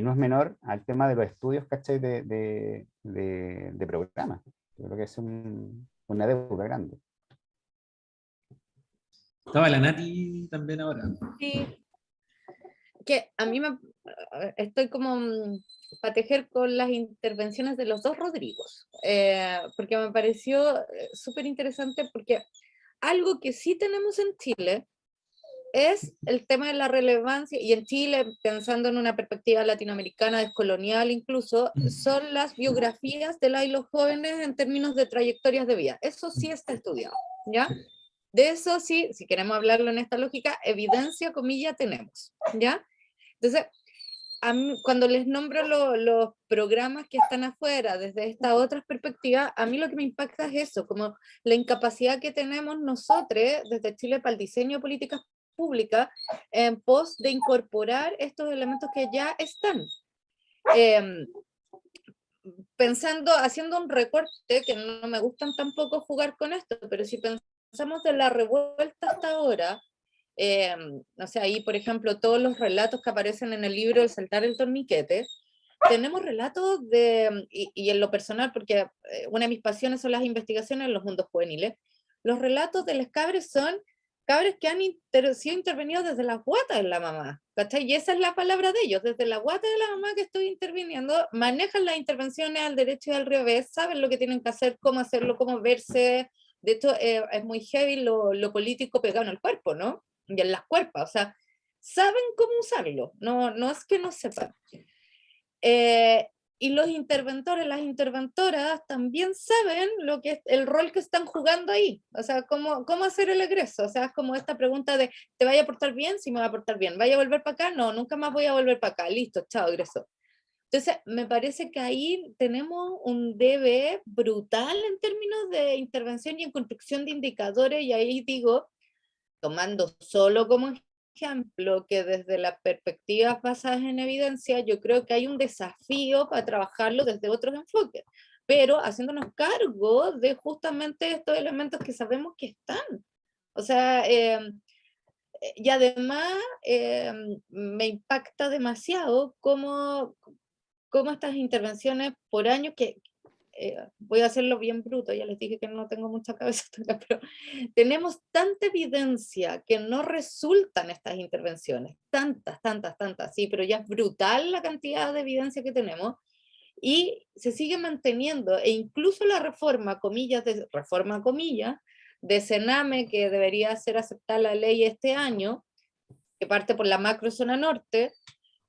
no es menor, al tema de los estudios, ¿cachai? De programas. Yo creo que es una deuda grande. Estaba la Nati también ahora. Sí, que a mí estoy como para tejer con las intervenciones de los dos Rodrigos, porque me pareció súper interesante, porque algo que sí tenemos en Chile es el tema de la relevancia, y en Chile, pensando en una perspectiva latinoamericana, descolonial incluso, son las biografías de las y los jóvenes en términos de trayectorias de vida. Eso sí está estudiado, ¿ya? De eso sí, si queremos hablarlo en esta lógica, evidencia, comilla, tenemos, ¿ya? Entonces, cuando les nombro los programas que están afuera desde esta otra perspectiva, a mí lo que me impacta es eso, como la incapacidad que tenemos nosotros desde Chile para el diseño de políticas públicas en pos de incorporar estos elementos que ya están. Haciendo un recorte, que no me gustan tampoco jugar con esto, pero si pensamos de la revuelta hasta ahora, no sé, ahí por ejemplo todos los relatos que aparecen en el libro El saltar el torniquete, tenemos relatos y en lo personal, porque una de mis pasiones son las investigaciones en los mundos juveniles, los relatos de los cabres son cabres que han sido intervenidos desde la guata de la mamá, ¿cachai? Y esa es la palabra de ellos, desde la guata de la mamá que estoy interviniendo, manejan las intervenciones al derecho y al revés, saben lo que tienen que hacer, cómo hacerlo, cómo verse. De hecho, es muy heavy lo político pegado en el cuerpo, ¿no? Y en las cuerpas, o sea, saben cómo usarlo, no es que no sepan. Y los interventores, las interventoras también saben el rol que están jugando ahí, o sea, cómo hacer el egreso, o sea, es como esta pregunta de, ¿te vaya a portar bien? Sí, me va a portar bien. ¿Vaya a volver para acá? No, nunca más voy a volver para acá. Listo, chao, egreso. Entonces, me parece que ahí tenemos un debe brutal en términos de intervención y en construcción de indicadores, y ahí digo, tomando solo como ejemplo, que desde las perspectivas basadas en evidencia, yo creo que hay un desafío para trabajarlo desde otros enfoques, pero haciéndonos cargo de justamente estos elementos que sabemos que están. O sea, y además me impacta demasiado cómo estas intervenciones por año, que voy a hacerlo bien bruto, ya les dije que no tengo mucha cabeza, pero tenemos tanta evidencia que no resultan estas intervenciones, tantas, sí, pero ya es brutal la cantidad de evidencia que tenemos, y se sigue manteniendo, e incluso la reforma, comillas, de Sename, que debería hacer aceptar la ley este año, que parte por la macro zona norte,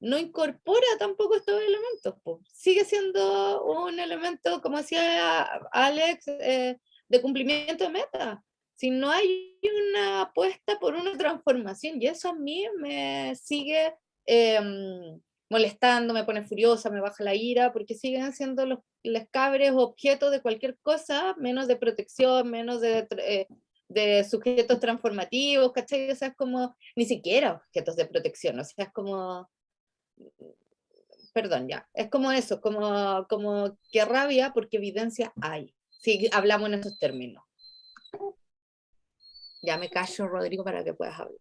no incorpora tampoco estos elementos, po. Sigue siendo un elemento, como decía Alex, de cumplimiento de meta. Si no hay una apuesta por una transformación, y eso a mí me sigue molestando, me pone furiosa, me baja la ira, porque siguen siendo los cabres objetos de cualquier cosa, menos de protección, menos de sujetos transformativos, ¿cachai? O sea, es como, ni siquiera objetos de protección, o sea, es como, perdón, ya, es como eso, como que rabia, porque evidencia hay, si hablamos en esos términos. Ya me callo, Rodrigo, para que puedas hablar.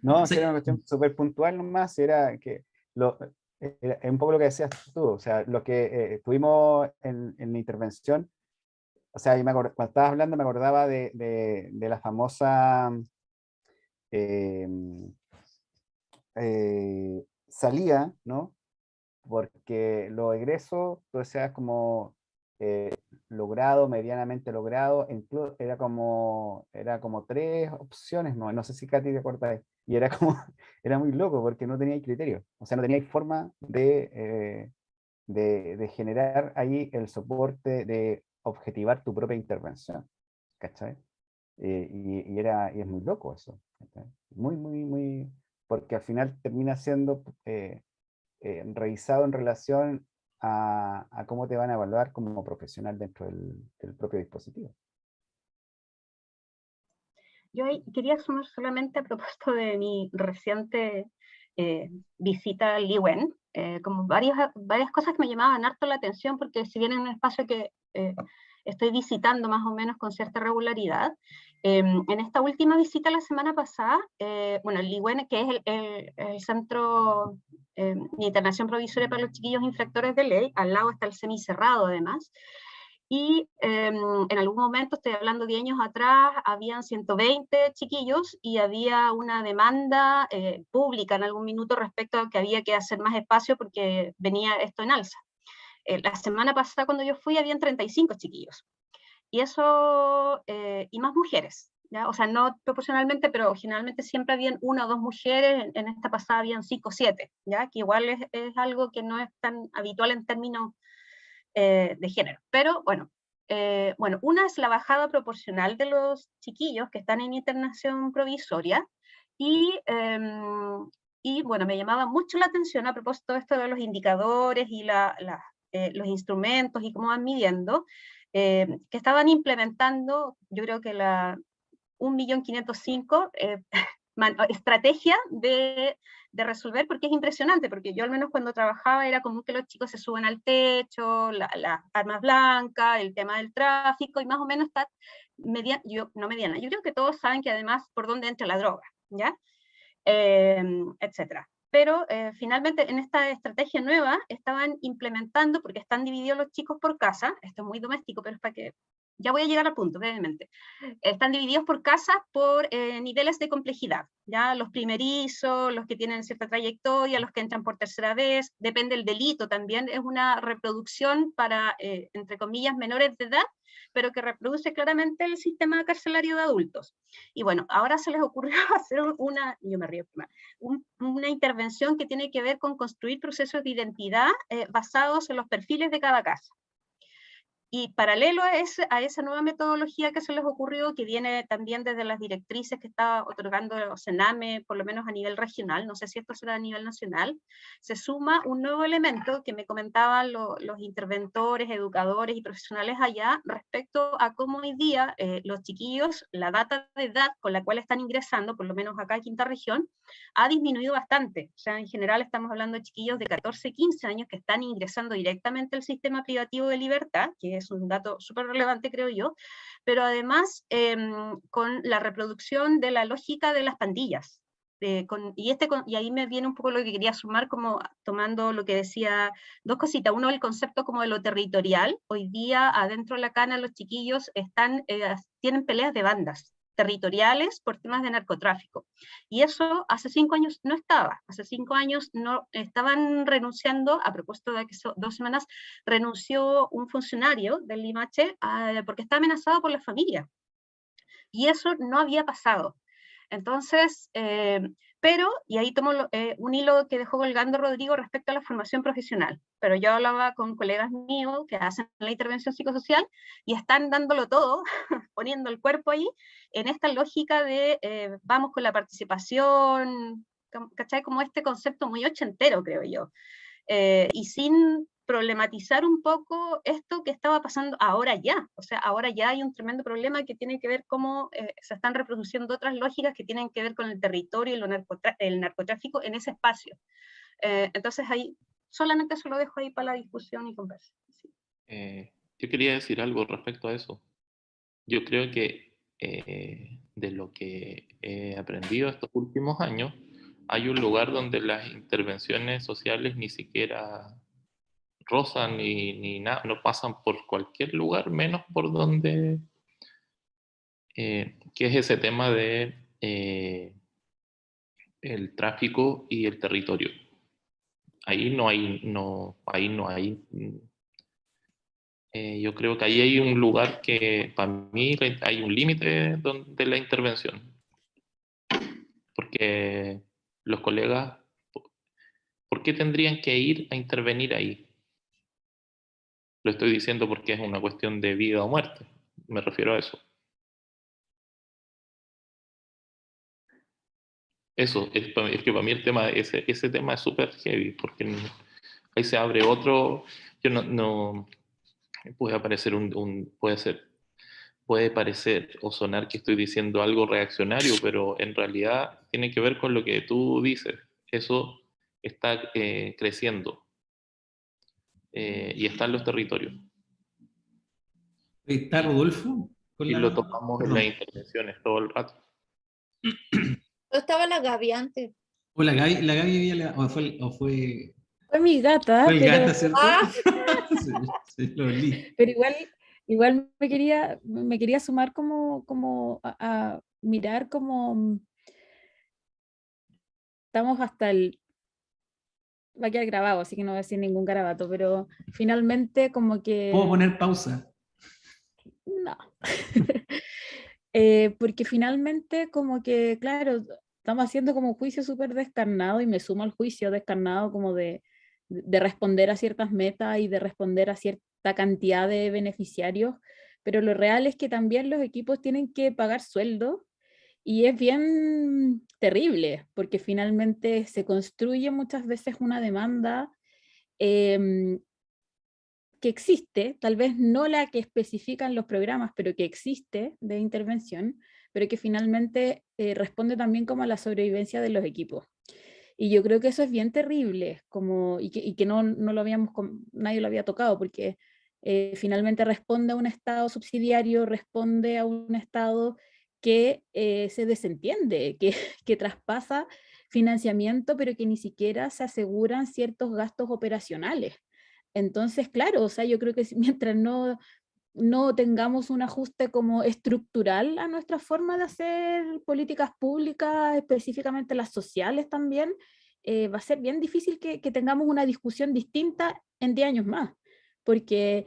No, Sí. era una cuestión súper puntual nomás, era que era un poco lo que decías tú, o sea, lo que tuvimos en la intervención, o sea, yo cuando estabas hablando me acordaba de la famosa salida, ¿no? Porque los egresos, tú decías como logrado, medianamente logrado, era como 3 opciones, no sé si Katy te acuerdas, y era como, era muy loco porque no tenía criterio, o sea, no tenía forma de generar ahí el soporte de objetivar tu propia intervención, ¿cachai? Y es muy loco eso, ¿cachai? Muy, porque al final termina siendo revisado en relación a cómo te van a evaluar como profesional dentro del propio dispositivo. Yo ahí quería sumar solamente a propósito de mi reciente visita al Liwen, como varias cosas que me llamaban harto la atención, porque si bien es un espacio que estoy visitando más o menos con cierta regularidad, en esta última visita la semana pasada, bueno, el Liwen, que es el Centro de Internación Provisoria para los Chiquillos Infractores de Ley, al lado está el semicerrado además, y en algún momento, estoy hablando de años atrás, habían 120 chiquillos y había una demanda pública en algún minuto respecto a que había que hacer más espacio porque venía esto en alza. La semana pasada cuando yo fui habían 35 chiquillos. Y eso, y más mujeres, ¿ya? O sea, no proporcionalmente, pero generalmente siempre habían 1 o 2 mujeres, en esta pasada habían 5 o 7, ¿ya? Que igual es algo que no es tan habitual en términos de género. Pero bueno, una es la bajada proporcional de los chiquillos que están en internación provisoria y bueno, me llamaba mucho la atención a propósito de esto de los indicadores y los instrumentos y cómo van midiendo, que estaban implementando, yo creo que la 1.505.000 estrategia de resolver, porque es impresionante, porque yo al menos cuando trabajaba era común que los chicos se suban al techo, las armas blancas, el tema del tráfico, y más o menos está yo creo que todos saben que además por dónde entra la droga, ¿ya? Etcétera. Pero finalmente en esta estrategia nueva estaban implementando, porque están divididos los chicos por casa, esto es muy doméstico, pero es para que, ya voy a llegar al punto brevemente, están divididos por casas por niveles de complejidad, ya los primerizos, los que tienen cierta trayectoria, los que entran por tercera vez, depende del delito también, es una reproducción para, entre comillas, menores de edad, pero que reproduce claramente el sistema carcelario de adultos. Y bueno, ahora se les ocurrió hacer una intervención que tiene que ver con construir procesos de identidad basados en los perfiles de cada casa. Y paralelo a esa nueva metodología que se les ocurrió, que viene también desde las directrices que está otorgando Sename, por lo menos a nivel regional, no sé si esto será a nivel nacional, se suma un nuevo elemento que me comentaban los interventores, educadores y profesionales allá respecto a cómo hoy día los chiquillos, la data de edad con la cual están ingresando, por lo menos acá en Quinta Región, ha disminuido bastante. O sea, en general estamos hablando de chiquillos de 14, 15 años que están ingresando directamente al sistema privativo de libertad, que es un dato súper relevante, creo yo, pero además con la reproducción de la lógica de las pandillas. Y ahí me viene un poco lo que quería sumar, como tomando lo que decía, dos cositas. Uno, el concepto como de lo territorial. Hoy día, adentro de la cana, los chiquillos tienen peleas de bandas territoriales por temas de narcotráfico. Y eso hace 5 años no estaba. Hace 5 años no estaban renunciando, a propósito de que 2 semanas renunció un funcionario del Limache porque está amenazado por la familia. Y eso no había pasado. Entonces, y ahí tomo un hilo que dejó colgando Rodrigo respecto a la formación profesional, pero yo hablaba con colegas míos que hacen la intervención psicosocial y están dándolo todo, poniendo el cuerpo ahí, en esta lógica de vamos con la participación, ¿cachai? Como este concepto muy ochentero, creo yo, y sin problematizar un poco esto que estaba pasando ahora ya. O sea, ahora ya hay un tremendo problema que tiene que ver cómo se están reproduciendo otras lógicas que tienen que ver con el territorio y el narcotráfico en ese espacio. Entonces ahí, solamente se lo dejo ahí para la discusión y conversa. Sí. Yo quería decir algo respecto a eso. Yo creo que de lo que he aprendido estos últimos años, hay un lugar donde las intervenciones sociales ni siquiera rozan ni nada, no pasan por cualquier lugar, menos por donde, que es ese tema de el tráfico y el territorio. Ahí no hay, yo creo que ahí hay un lugar que para mí hay un límite de la intervención, porque los colegas, ¿por qué tendrían que ir a intervenir ahí? Lo estoy diciendo porque es una cuestión de vida o muerte, me refiero a eso. Eso, es que para mí el tema, ese tema es súper heavy, porque ahí se abre otro, yo no puede aparecer puede parecer o sonar que estoy diciendo algo reaccionario, pero en realidad tiene que ver con lo que tú dices. Eso está creciendo y está en los territorios. ¿Está Rodolfo? Y lo tocamos en las intervenciones todo el rato. Estaba la Gaby antes. O la Gaby o fue Fue mi gata, fue el pero, gata, ¿cierto? Sí, lo olí. pero igual me quería sumar como a mirar como estamos hasta va a quedar grabado, así que no voy a decir ningún garabato, pero finalmente como que... ¿Puedo poner pausa? No. Porque finalmente como que, claro, estamos haciendo como un juicio súper descarnado y me sumo al juicio descarnado como de responder a ciertas metas y de responder a cierta cantidad de beneficiarios, pero lo real es que también los equipos tienen que pagar sueldos y es bien terrible porque finalmente se construye muchas veces una demanda que existe, tal vez no la que especifican los programas, pero que existe de intervención, pero que finalmente responde también como a la sobrevivencia de los equipos. Y yo creo que eso es bien terrible, y que no lo nadie lo había tocado, porque finalmente responde a un Estado subsidiario, responde a un Estado que se desentiende, que traspasa financiamiento, pero que ni siquiera se aseguran ciertos gastos operacionales. Entonces, claro, o sea, yo creo que mientras no tengamos un ajuste como estructural a nuestra forma de hacer políticas públicas, específicamente las sociales también, va a ser bien difícil que tengamos una discusión distinta en 10 años más, porque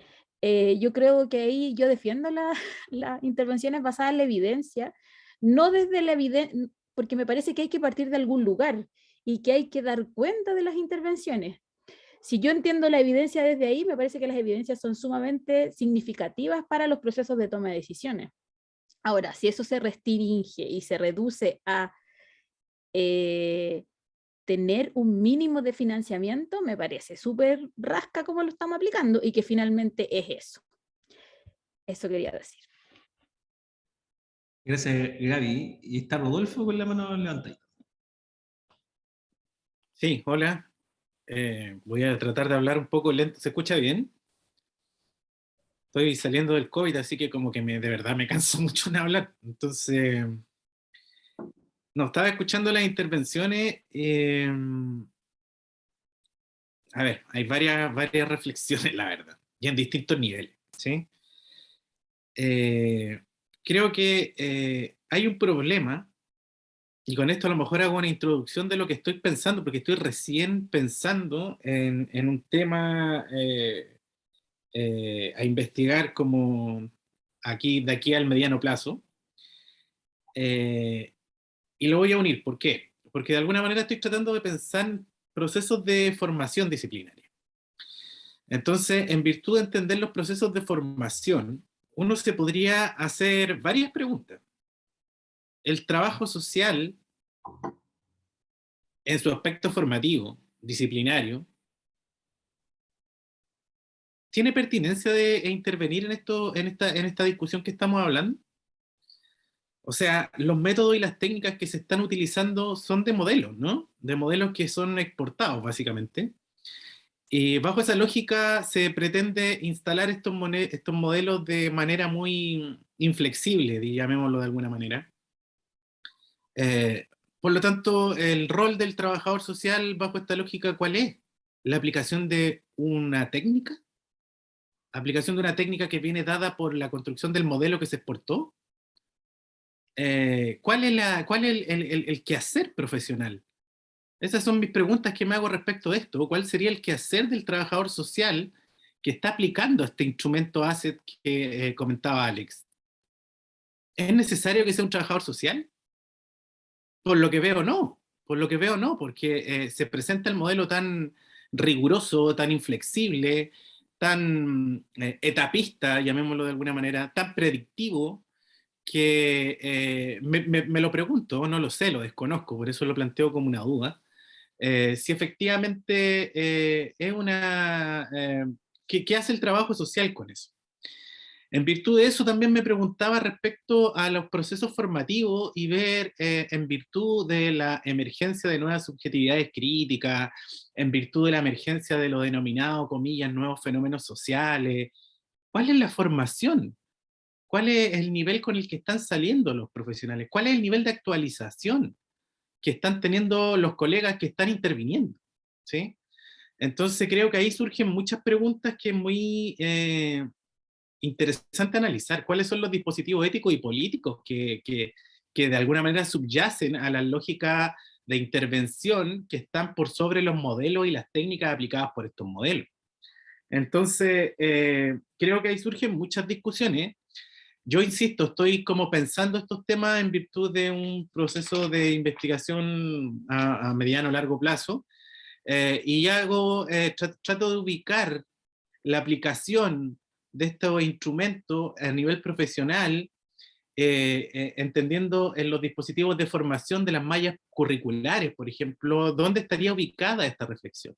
yo creo que ahí yo defiendo las intervenciones basadas en la evidencia, no desde la evidencia, porque me parece que hay que partir de algún lugar y que hay que dar cuenta de las intervenciones, Si yo entiendo la evidencia desde ahí, me parece que las evidencias son sumamente significativas para los procesos de toma de decisiones. Ahora, si eso se restringe y se reduce a tener un mínimo de financiamiento, me parece súper rasca como lo estamos aplicando y que finalmente es eso. Eso quería decir. Gracias, Gaby. Y está Rodolfo con la mano levantada. Sí, hola. Voy a tratar de hablar un poco lento. ¿Se escucha bien? Estoy saliendo del COVID, así que como que de verdad me canso mucho en hablar. Entonces, no, estaba escuchando las intervenciones. A ver, hay varias reflexiones, la verdad, y en distintos niveles, ¿sí? Creo que hay un problema, y con esto a lo mejor hago una introducción de lo que estoy pensando, porque estoy recién pensando en un tema a investigar como de aquí al mediano plazo, y lo voy a unir. ¿Por qué? Porque de alguna manera estoy tratando de pensar procesos de formación disciplinaria. Entonces, en virtud de entender los procesos de formación, uno se podría hacer varias preguntas. El trabajo social, en su aspecto formativo, disciplinario, ¿tiene pertinencia de intervenir en esta discusión que estamos hablando? O sea, los métodos y las técnicas que se están utilizando son de modelos, ¿no? De modelos que son exportados, básicamente. Y bajo esa lógica se pretende instalar estos modelos de manera muy inflexible, llamémoslo de alguna manera. Por lo tanto, el rol del trabajador social bajo esta lógica, ¿cuál es? ¿La aplicación de una técnica? ¿Aplicación de una técnica que viene dada por la construcción del modelo que se exportó? ¿Cuál es el quehacer profesional? Esas son mis preguntas que me hago respecto a esto. ¿Cuál sería el quehacer del trabajador social que está aplicando este instrumento asset que comentaba Alex? ¿Es necesario que sea un trabajador social? Por lo que veo, no. Por lo que veo, no, porque se presenta el modelo tan riguroso, tan inflexible, tan etapista, llamémoslo de alguna manera, tan predictivo, que me lo pregunto, no lo sé, lo desconozco, por eso lo planteo como una duda. Si efectivamente es una... ¿qué hace el trabajo social con eso? En virtud de eso también me preguntaba respecto a los procesos formativos y ver en virtud de la emergencia de nuevas subjetividades críticas, en virtud de la emergencia de lo denominado, comillas, nuevos fenómenos sociales, ¿cuál es la formación? ¿Cuál es el nivel con el que están saliendo los profesionales? ¿Cuál es el nivel de actualización que están teniendo los colegas que están interviniendo? ¿Sí? Entonces creo que ahí surgen muchas preguntas que es muy interesante analizar. ¿Cuáles son los dispositivos éticos y políticos que de alguna manera subyacen a la lógica de intervención que están por sobre los modelos y las técnicas aplicadas por estos modelos? Entonces, creo que ahí surgen muchas discusiones. Yo insisto, estoy como pensando estos temas en virtud de un proceso de investigación a mediano o largo plazo, y trato de ubicar la aplicación de estos instrumentos a nivel profesional, entendiendo en los dispositivos de formación de las mallas curriculares, por ejemplo, ¿dónde estaría ubicada esta reflexión?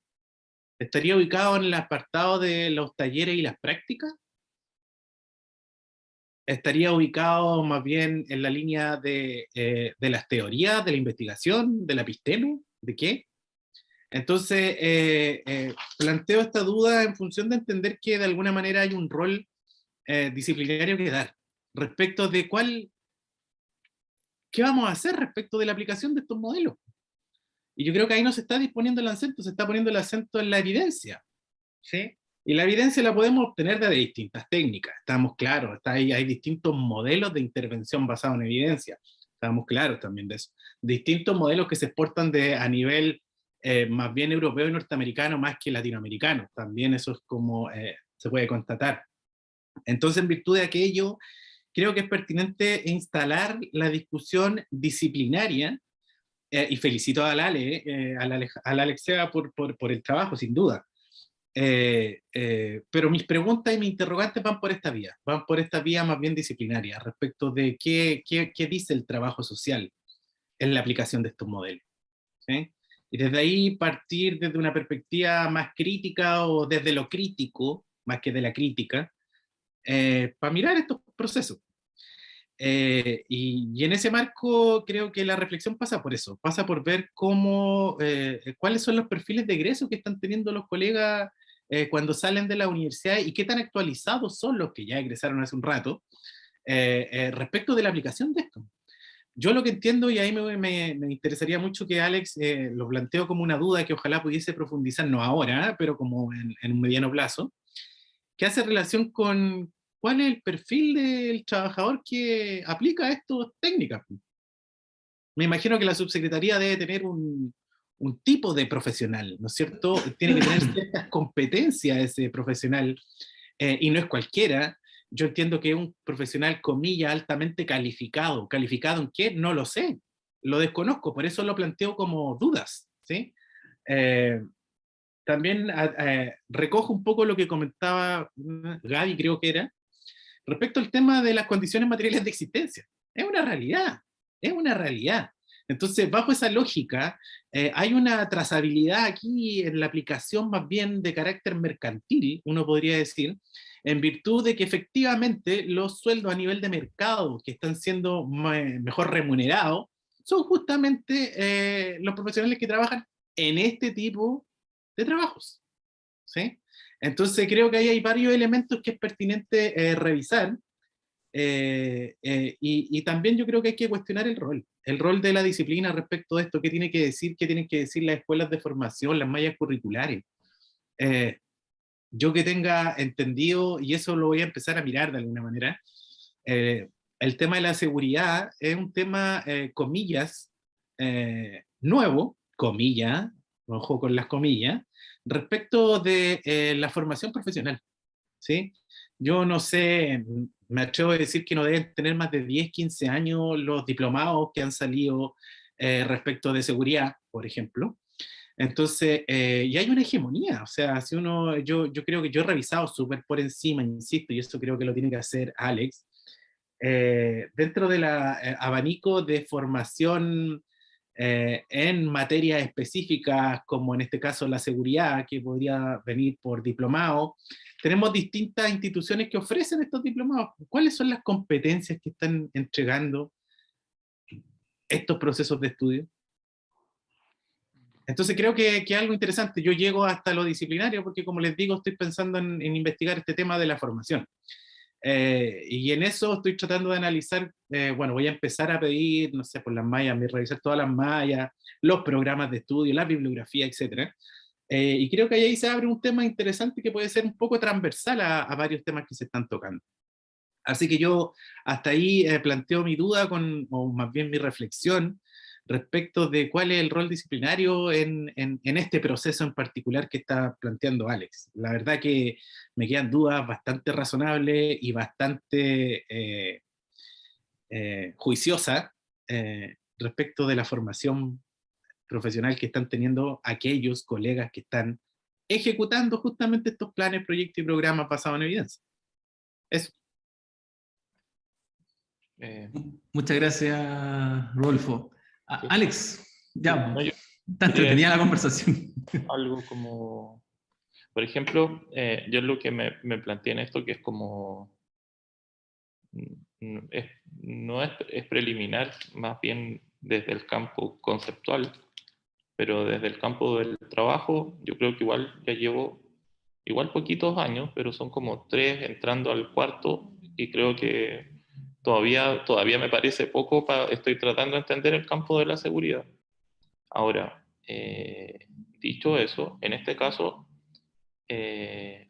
¿Estaría ubicado en el apartado de los talleres y las prácticas? ¿Estaría ubicado más bien en la línea de las teorías, de la investigación, de la episteme? ¿De qué? Entonces, planteo esta duda en función de entender que de alguna manera hay un rol disciplinario que dar respecto de qué vamos a hacer respecto de la aplicación de estos modelos. Y yo creo que ahí no se está disponiendo el acento, se está poniendo el acento en la evidencia, ¿sí? Y la evidencia la podemos obtener de distintas técnicas, estamos claros, hay distintos modelos de intervención basados en evidencia, estamos claros también de eso. Distintos modelos que se exportan a nivel más bien europeo y norteamericano más que latinoamericano, también eso es como se puede constatar. Entonces, en virtud de aquello, creo que es pertinente instalar la discusión disciplinaria, y felicito a la Alexia por el trabajo, sin duda, Pero mis preguntas y mis interrogantes van por esta vía más bien disciplinaria, respecto de qué dice el trabajo social en la aplicación de estos modelos, ¿sí? Y desde ahí partir desde una perspectiva más crítica o desde lo crítico, más que de la crítica, para mirar estos procesos. Y en ese marco creo que la reflexión pasa por eso, pasa por ver cuáles son los perfiles de egreso que están teniendo los colegas cuando salen de la universidad y qué tan actualizados son los que ya egresaron hace un rato respecto de la aplicación de esto. Yo lo que entiendo, y ahí me interesaría mucho que Alex lo planteo como una duda que ojalá pudiese profundizar, no ahora, pero como en un mediano plazo, que hace relación con cuál es el perfil del trabajador que aplica estas técnicas. Me imagino que la subsecretaría debe tener un tipo de profesional, ¿no es cierto? Tiene que tener ciertas competencias ese profesional, y no es cualquiera. Yo entiendo que es un profesional, comillas, altamente calificado. ¿Calificado en qué? No lo sé, lo desconozco, por eso lo planteo como dudas, ¿sí? También recojo un poco lo que comentaba Gaby, creo que era, respecto al tema de las condiciones materiales de existencia. Es una realidad, es una realidad. Entonces, bajo esa lógica, hay una trazabilidad aquí en la aplicación más bien de carácter mercantil, uno podría decir, en virtud de que efectivamente los sueldos a nivel de mercado que están siendo mejor remunerados son justamente los profesionales que trabajan en este tipo de trabajos, ¿sí? Entonces creo que ahí hay varios elementos que es pertinente revisar, y también yo creo que hay que cuestionar el rol de la disciplina respecto de esto, qué tiene que decir, qué tienen que decir las escuelas de formación, las mallas curriculares. Yo que tenga entendido, y eso lo voy a empezar a mirar de alguna manera, el tema de la seguridad es un tema, comillas, nuevo, comillas, ojo con las comillas, respecto de la formación profesional, ¿sí? Yo no sé, me atrevo a decir que no deben tener más de 10, 15 años los diplomados que han salido respecto de seguridad, por ejemplo. Entonces, y hay una hegemonía, o sea, si yo creo que yo he revisado súper por encima, insisto, y eso creo que lo tiene que hacer Alex, dentro del abanico de formación en materias específicas, como en este caso la seguridad, que podría venir por diplomado, tenemos distintas instituciones que ofrecen estos diplomados. ¿Cuáles son las competencias que están entregando estos procesos de estudio? Entonces creo que es algo interesante. Yo llego hasta lo disciplinario porque, como les digo, estoy pensando en investigar este tema de la formación. Y en eso estoy tratando de analizar, bueno, voy a empezar a pedir, no sé, por las mallas, revisar todas las mallas, los programas de estudio, la bibliografía, etc. Y creo que ahí se abre un tema interesante que puede ser un poco transversal a varios temas que se están tocando. Así que yo hasta ahí planteo mi duda, o más bien mi reflexión, respecto de cuál es el rol disciplinario en este proceso en particular que está planteando Alex. La verdad que me quedan dudas bastante razonables y bastante juiciosas respecto de la formación profesional que están teniendo aquellos colegas que están ejecutando justamente estos planes, proyectos y programas basados en evidencia. Eso. Muchas gracias, Rodolfo. Sí. Alex, ya, No, yo está entretenida la conversación. algo como, por ejemplo, yo lo que me planteé en esto, que es como, no es preliminar, más bien desde el campo conceptual, pero desde el campo del trabajo, yo creo que igual ya llevo, igual poquitos años, pero son como 3 entrando al 4, y creo que todavía me parece poco, estoy tratando de entender el campo de la seguridad. Ahora, dicho eso, en este caso,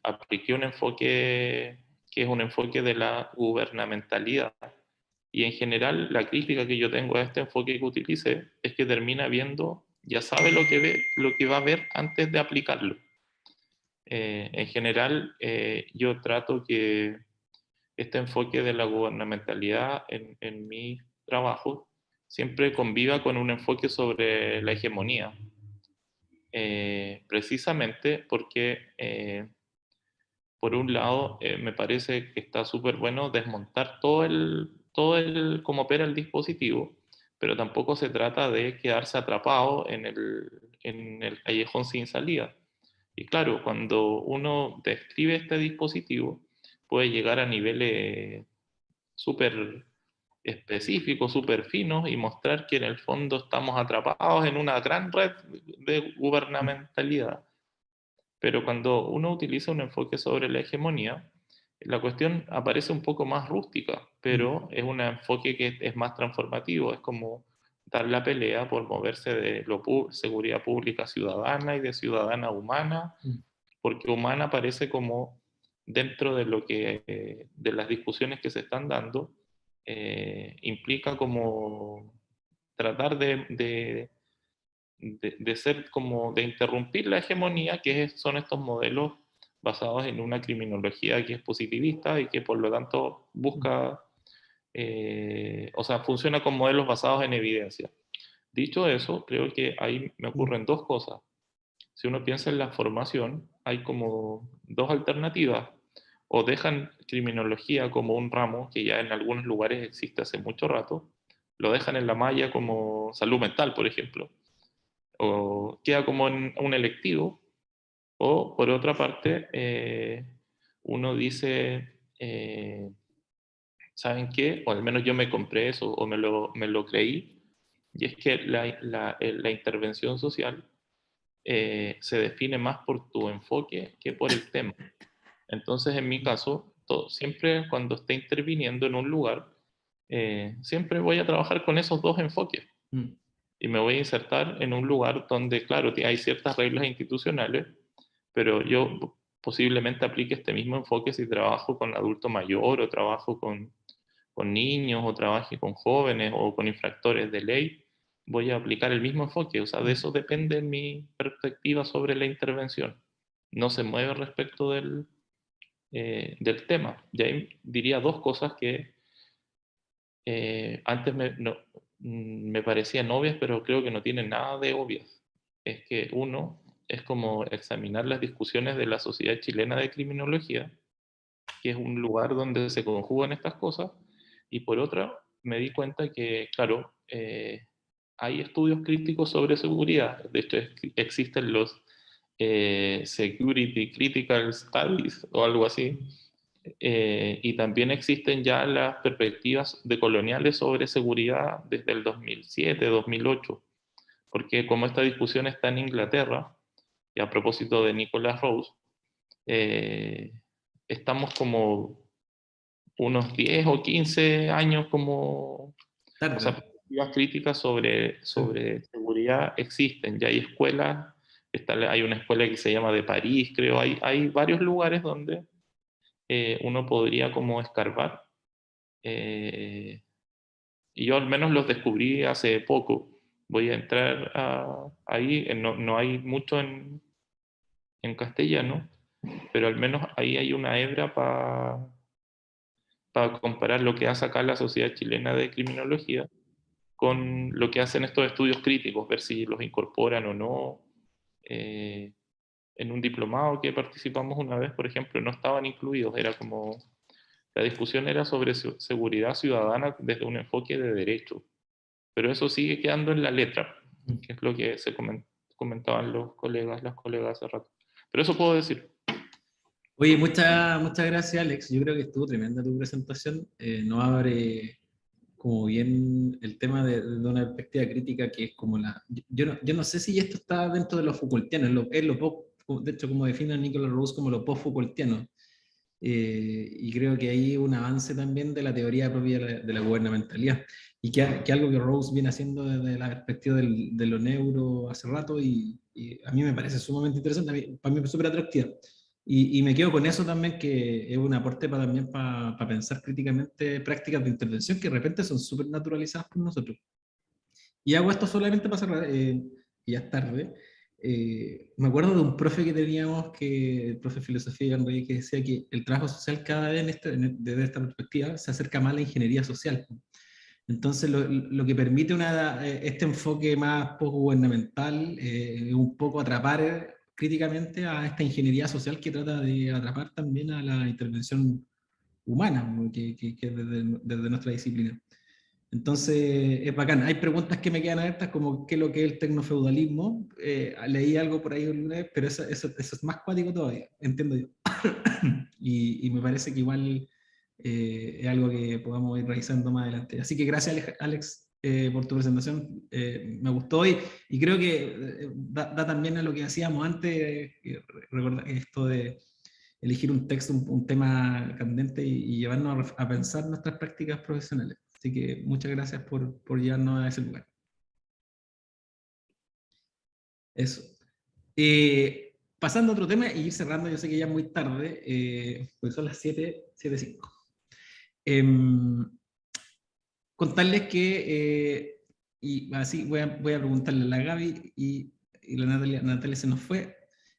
apliqué un enfoque que es un enfoque de la gubernamentalidad. Y en general, la crítica que yo tengo a este enfoque que utilice es que termina viendo, ya sabe lo que va a ver antes de aplicarlo. En general, yo trato que este enfoque de la gubernamentalidad en mi trabajo siempre conviva con un enfoque sobre la hegemonía. precisamente porque, por un lado, me parece que está súper bueno desmontar todo el cómo opera el dispositivo, pero tampoco se trata de quedarse atrapado en el callejón sin salida. Y claro, cuando uno describe este dispositivo, puede llegar a niveles súper específicos, súper finos, y mostrar que en el fondo estamos atrapados en una gran red de gubernamentalidad. Pero cuando uno utiliza un enfoque sobre la hegemonía, la cuestión aparece un poco más rústica, pero es un enfoque que es más transformativo, es como dar la pelea por moverse de seguridad pública ciudadana y de ciudadana humana, porque humana aparece como dentro de lo que, de las discusiones que se están dando, implica como tratar de ser como de interrumpir la hegemonía, que son estos modelos basados en una criminología que es positivista y que por lo tanto busca, o sea, funciona con modelos basados en evidencia. Dicho eso, creo que ahí me ocurren dos cosas. Si uno piensa en la formación, hay como dos alternativas. O dejan criminología como un ramo que ya en algunos lugares existe hace mucho rato, lo dejan en la malla como salud mental, por ejemplo, o queda como en un electivo, o por otra parte, uno dice, ¿saben qué? O al menos yo me compré eso, o me lo creí, y es que la intervención social se define más por tu enfoque que por el tema. Entonces, en mi caso, siempre cuando esté interviniendo en un lugar, siempre voy a trabajar con esos dos enfoques. Y me voy a insertar en un lugar donde, claro, hay ciertas reglas institucionales, pero yo posiblemente aplique este mismo enfoque si trabajo con adulto mayor, o trabajo con niños, o trabaje con jóvenes, o con infractores de ley. Voy a aplicar el mismo enfoque. O sea, de eso depende mi perspectiva sobre la intervención. No se mueve respecto del tema. Y ahí diría dos cosas que antes me parecían obvias, pero creo que no tienen nada de obvias. Es que uno es como examinar las discusiones de la Sociedad Chilena de Criminología, que es un lugar donde se conjugan estas cosas, y por otra me di cuenta que, claro, hay estudios críticos sobre seguridad. De hecho, existen los Security Critical Studies o algo así, y también existen ya las perspectivas decoloniales sobre seguridad desde el 2007, 2008, porque como esta discusión está en Inglaterra, y a propósito de Nicholas Rose, estamos como unos 10 o 15 años como... O sea, perspectivas críticas sobre seguridad existen, ya hay escuelas, hay una escuela que se llama de París, creo, hay varios lugares donde uno podría como escarbar, y yo al menos los descubrí hace poco. Voy a entrar ahí, no hay mucho en castellano, pero al menos ahí hay una hebra para comparar lo que hace acá la Sociedad Chilena de Criminología con lo que hacen estos estudios críticos, ver si los incorporan o no. En un diplomado que participamos una vez, por ejemplo, no estaban incluidos, era como, la discusión era sobre seguridad ciudadana desde un enfoque de derecho, pero eso sigue quedando en la letra, que es lo que se comentaban las colegas hace rato. Pero eso puedo decir. Oye, muchas gracias, Alex. Yo creo que estuvo tremenda tu presentación. Nos abre como bien el tema de una perspectiva crítica que es como la... Yo no sé si esto está dentro de lo Foucaultiano, de hecho como define Nicholas Rose como lo post-Foucaultiano. Y creo que hay un avance también de la teoría propia de la gubernamentalidad, y que algo que Rose viene haciendo desde la perspectiva de lo neuro hace rato, y a mí me parece sumamente interesante, para mí es súper atractiva. Y me quedo con eso también, que es un aporte también para pensar críticamente prácticas de intervención que de repente son súper naturalizadas por nosotros. Y hago esto solamente para cerrar, y ya es tarde. Me acuerdo de un profe que teníamos, el profe de filosofía, que decía que el trabajo social cada vez desde esta perspectiva se acerca más a la ingeniería social. Entonces, lo que permite este enfoque más poco gubernamental, un poco atrapar críticamente a esta ingeniería social que trata de atrapar también a la intervención humana, que es desde nuestra disciplina. Entonces, es bacán. Hay preguntas que me quedan abiertas, como qué es lo que es el tecnofeudalismo. Leí algo por ahí una vez, pero eso es más cuático todavía, entiendo yo. y me parece que igual es algo que podamos ir revisando más adelante. Así que gracias, Alex, por tu presentación. Me gustó y creo que da también a lo que hacíamos antes, recordar esto de elegir un texto, un tema candente y llevarnos a pensar nuestras prácticas profesionales. Así que muchas gracias por llevarnos a ese lugar. Eso. Pasando a otro tema y ir cerrando, yo sé que ya es muy tarde, pues son las 7:05. Contarles que, y así voy a preguntarle a la Gaby y la Natalia se nos fue,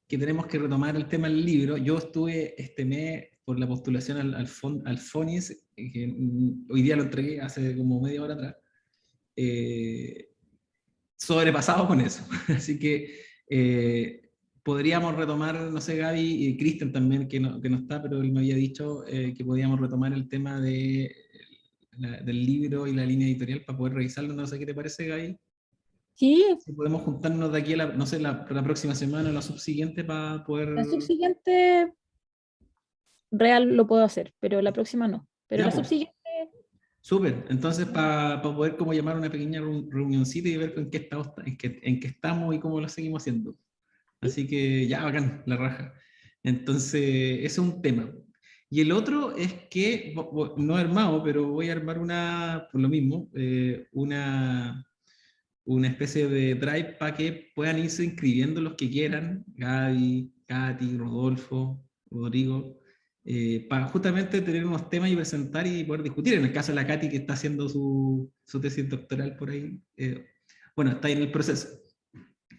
que tenemos que retomar el tema del libro. Yo estuve este mes por la postulación al FONIS, que hoy día lo entregué hace como media hora atrás, sobrepasado con eso. Así que podríamos retomar, no sé, Gaby y Cristian también, que no está, pero él me había dicho que podíamos retomar el tema del libro y la línea editorial para poder revisarlo. No sé qué te parece, Gaby. Sí, Si podemos juntarnos de aquí a no sé, la próxima semana o la subsiguiente para poder... la subsiguiente real lo puedo hacer, pero la próxima no. Pero Ya, la pues. subsiguiente, Súper, entonces para poder como llamar una pequeña reunioncita y ver en qué estamos y cómo lo seguimos haciendo. Así que ya, bacán, la raja. Entonces, ese es un tema. Y el otro es que, no he armado, pero voy a armar por lo mismo, una especie de drive para que puedan irse inscribiendo los que quieran, Gaby, Katy, Rodolfo, Rodrigo, para justamente tener unos temas y presentar y poder discutir. En el caso de la Katy, que está haciendo su tesis doctoral por ahí, bueno, está en el proceso.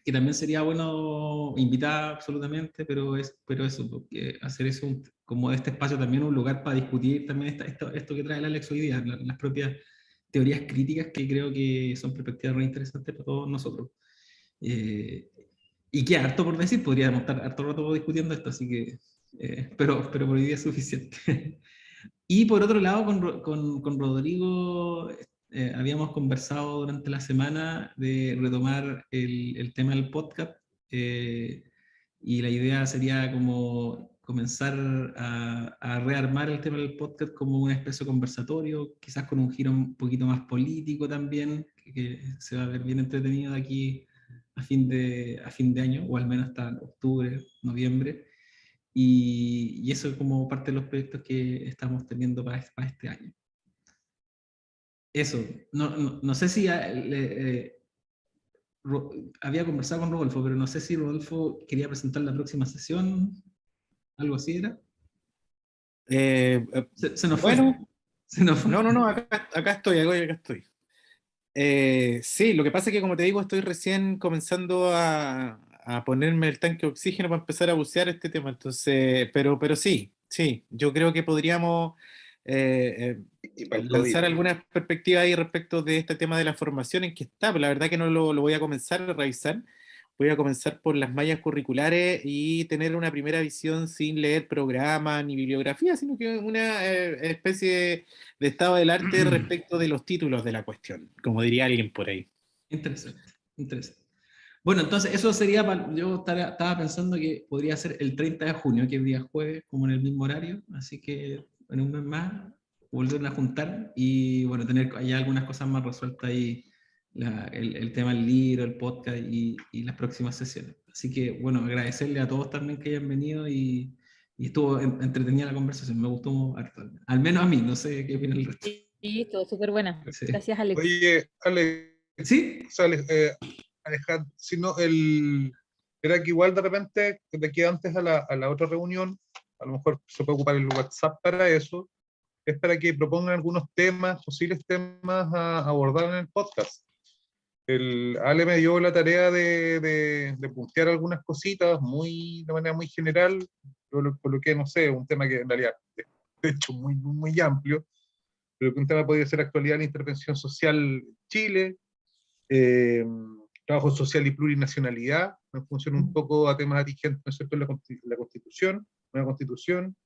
Que también sería bueno invitar absolutamente, pero eso, porque hacer eso como este espacio también un lugar para discutir también esto que trae el Alex hoy día, las propias teorías críticas que creo que son perspectivas muy interesantes para todos nosotros. Y que harto por decir, podríamos estar harto rato discutiendo esto, así que, pero por hoy día es suficiente. Y por otro lado, con Rodrigo habíamos conversado durante la semana de retomar el tema del podcast y la idea sería como comenzar a rearmar el tema del podcast como un espacio conversatorio, quizás con un giro un poquito más político también, que se va a ver bien entretenido de aquí a fin de año, o al menos hasta octubre, noviembre. Y eso es como parte de los proyectos que estamos teniendo para este año. Eso, no sé si había conversado con Rodolfo, pero no sé si Rodolfo quería presentar la próxima sesión, algo así era. Se nos bueno, fue. Se nos fue. no, acá estoy. Sí, lo que pasa es que, como te digo, estoy recién comenzando a ponerme el tanque de oxígeno para empezar a bucear este tema. Entonces, pero sí, yo creo que podríamos lanzar algunas perspectivas ahí respecto de este tema de la formación en que está. Pero la verdad que no lo voy a comenzar a revisar. Voy a comenzar por las mallas curriculares y tener una primera visión sin leer programas ni bibliografía, sino que una especie de estado del arte respecto de los títulos de la cuestión, como diría alguien por ahí. Interesante. Bueno, entonces eso sería, yo estaba pensando que podría ser el 30 de junio, que es día jueves, como en el mismo horario, así que en un mes más volver a juntar y bueno, tener ya algunas cosas más resueltas ahí, el tema del libro, el podcast y las próximas sesiones. Así que bueno, agradecerle a todos también que hayan venido y estuvo entretenida la conversación, me gustó harto, al menos a mí, no sé qué opina el resto. sí, estuvo súper buena. Sí. Gracias, Alex. Oye, Alex, ¿Sí? o sea, Alejandro, si no, era que igual de repente, de aquí antes a la otra reunión, a lo mejor se puede ocupar el WhatsApp para eso, es para que propongan algunos temas, posibles temas a abordar en el podcast. Ale me dio la tarea de puntear algunas cositas de manera muy general, por lo que no sé, un tema que en realidad de hecho muy amplio, pero que un tema podría ser actualidad en la intervención social en Chile, trabajo social y plurinacionalidad, en función un poco a temas vigentes, ¿no es cierto?, en la Constitución, nueva Constitución,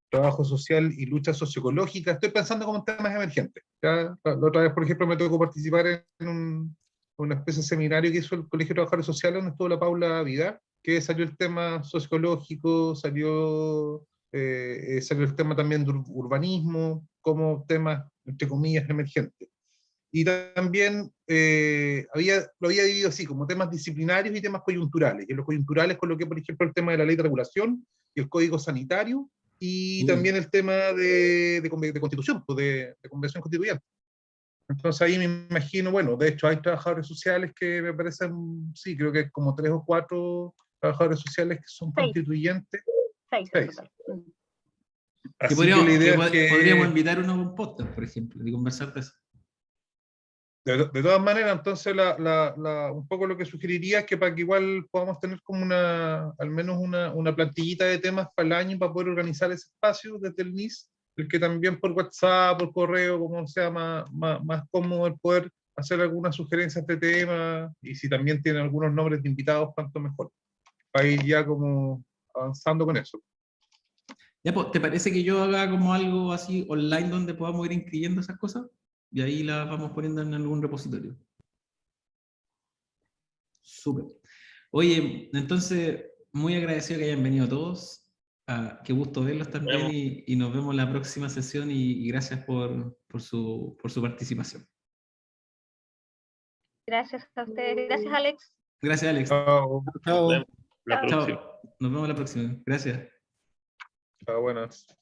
trabajo social y lucha socioecológica. Estoy pensando como en temas emergentes. ¿Ya? La otra vez, por ejemplo, me tocó participar en una especie de seminario que hizo el Colegio de Trabajadores Sociales, donde estuvo la Paula Vidal, que salió el tema socioecológico, salió el tema también de urbanismo, como temas, entre comillas, emergentes. Y también lo había dividido así, como temas disciplinarios y temas coyunturales. Y en los coyunturales coloqué, por ejemplo, el tema de la ley de regulación y el código sanitario, y también el tema de constitución, pues de convención constituyente. Entonces ahí me imagino, bueno, de hecho hay trabajadores sociales que me parecen, sí, creo que como 3 o 4 trabajadores sociales que son 6. constituyentes. 6 en total. Así Que que la idea podríamos, es que, podríamos invitar uno a un podcast, por ejemplo, y conversar de eso. de todas maneras, entonces un poco lo que sugeriría es que para que igual podamos tener como al menos una plantillita de temas para el año para poder organizar ese espacio desde el NIS, el que también por WhatsApp, por correo, como sea más cómodo el poder hacer algunas sugerencias de tema, y si también tienen algunos nombres de invitados, tanto mejor, para ir ya como avanzando con eso. Ya, pues, ¿te parece que yo haga como algo así online donde podamos ir inscribiendo esas cosas? Y ahí las vamos poniendo en algún repositorio. Súper. Oye, entonces, muy agradecido que hayan venido todos. Qué gusto verlos también y nos vemos la próxima sesión y gracias por su participación. Gracias a ustedes. Gracias, Alex. Gracias, Alex. Chao. Nos vemos la Chao. próxima. Nos vemos la próxima. Gracias. Chao, buenas.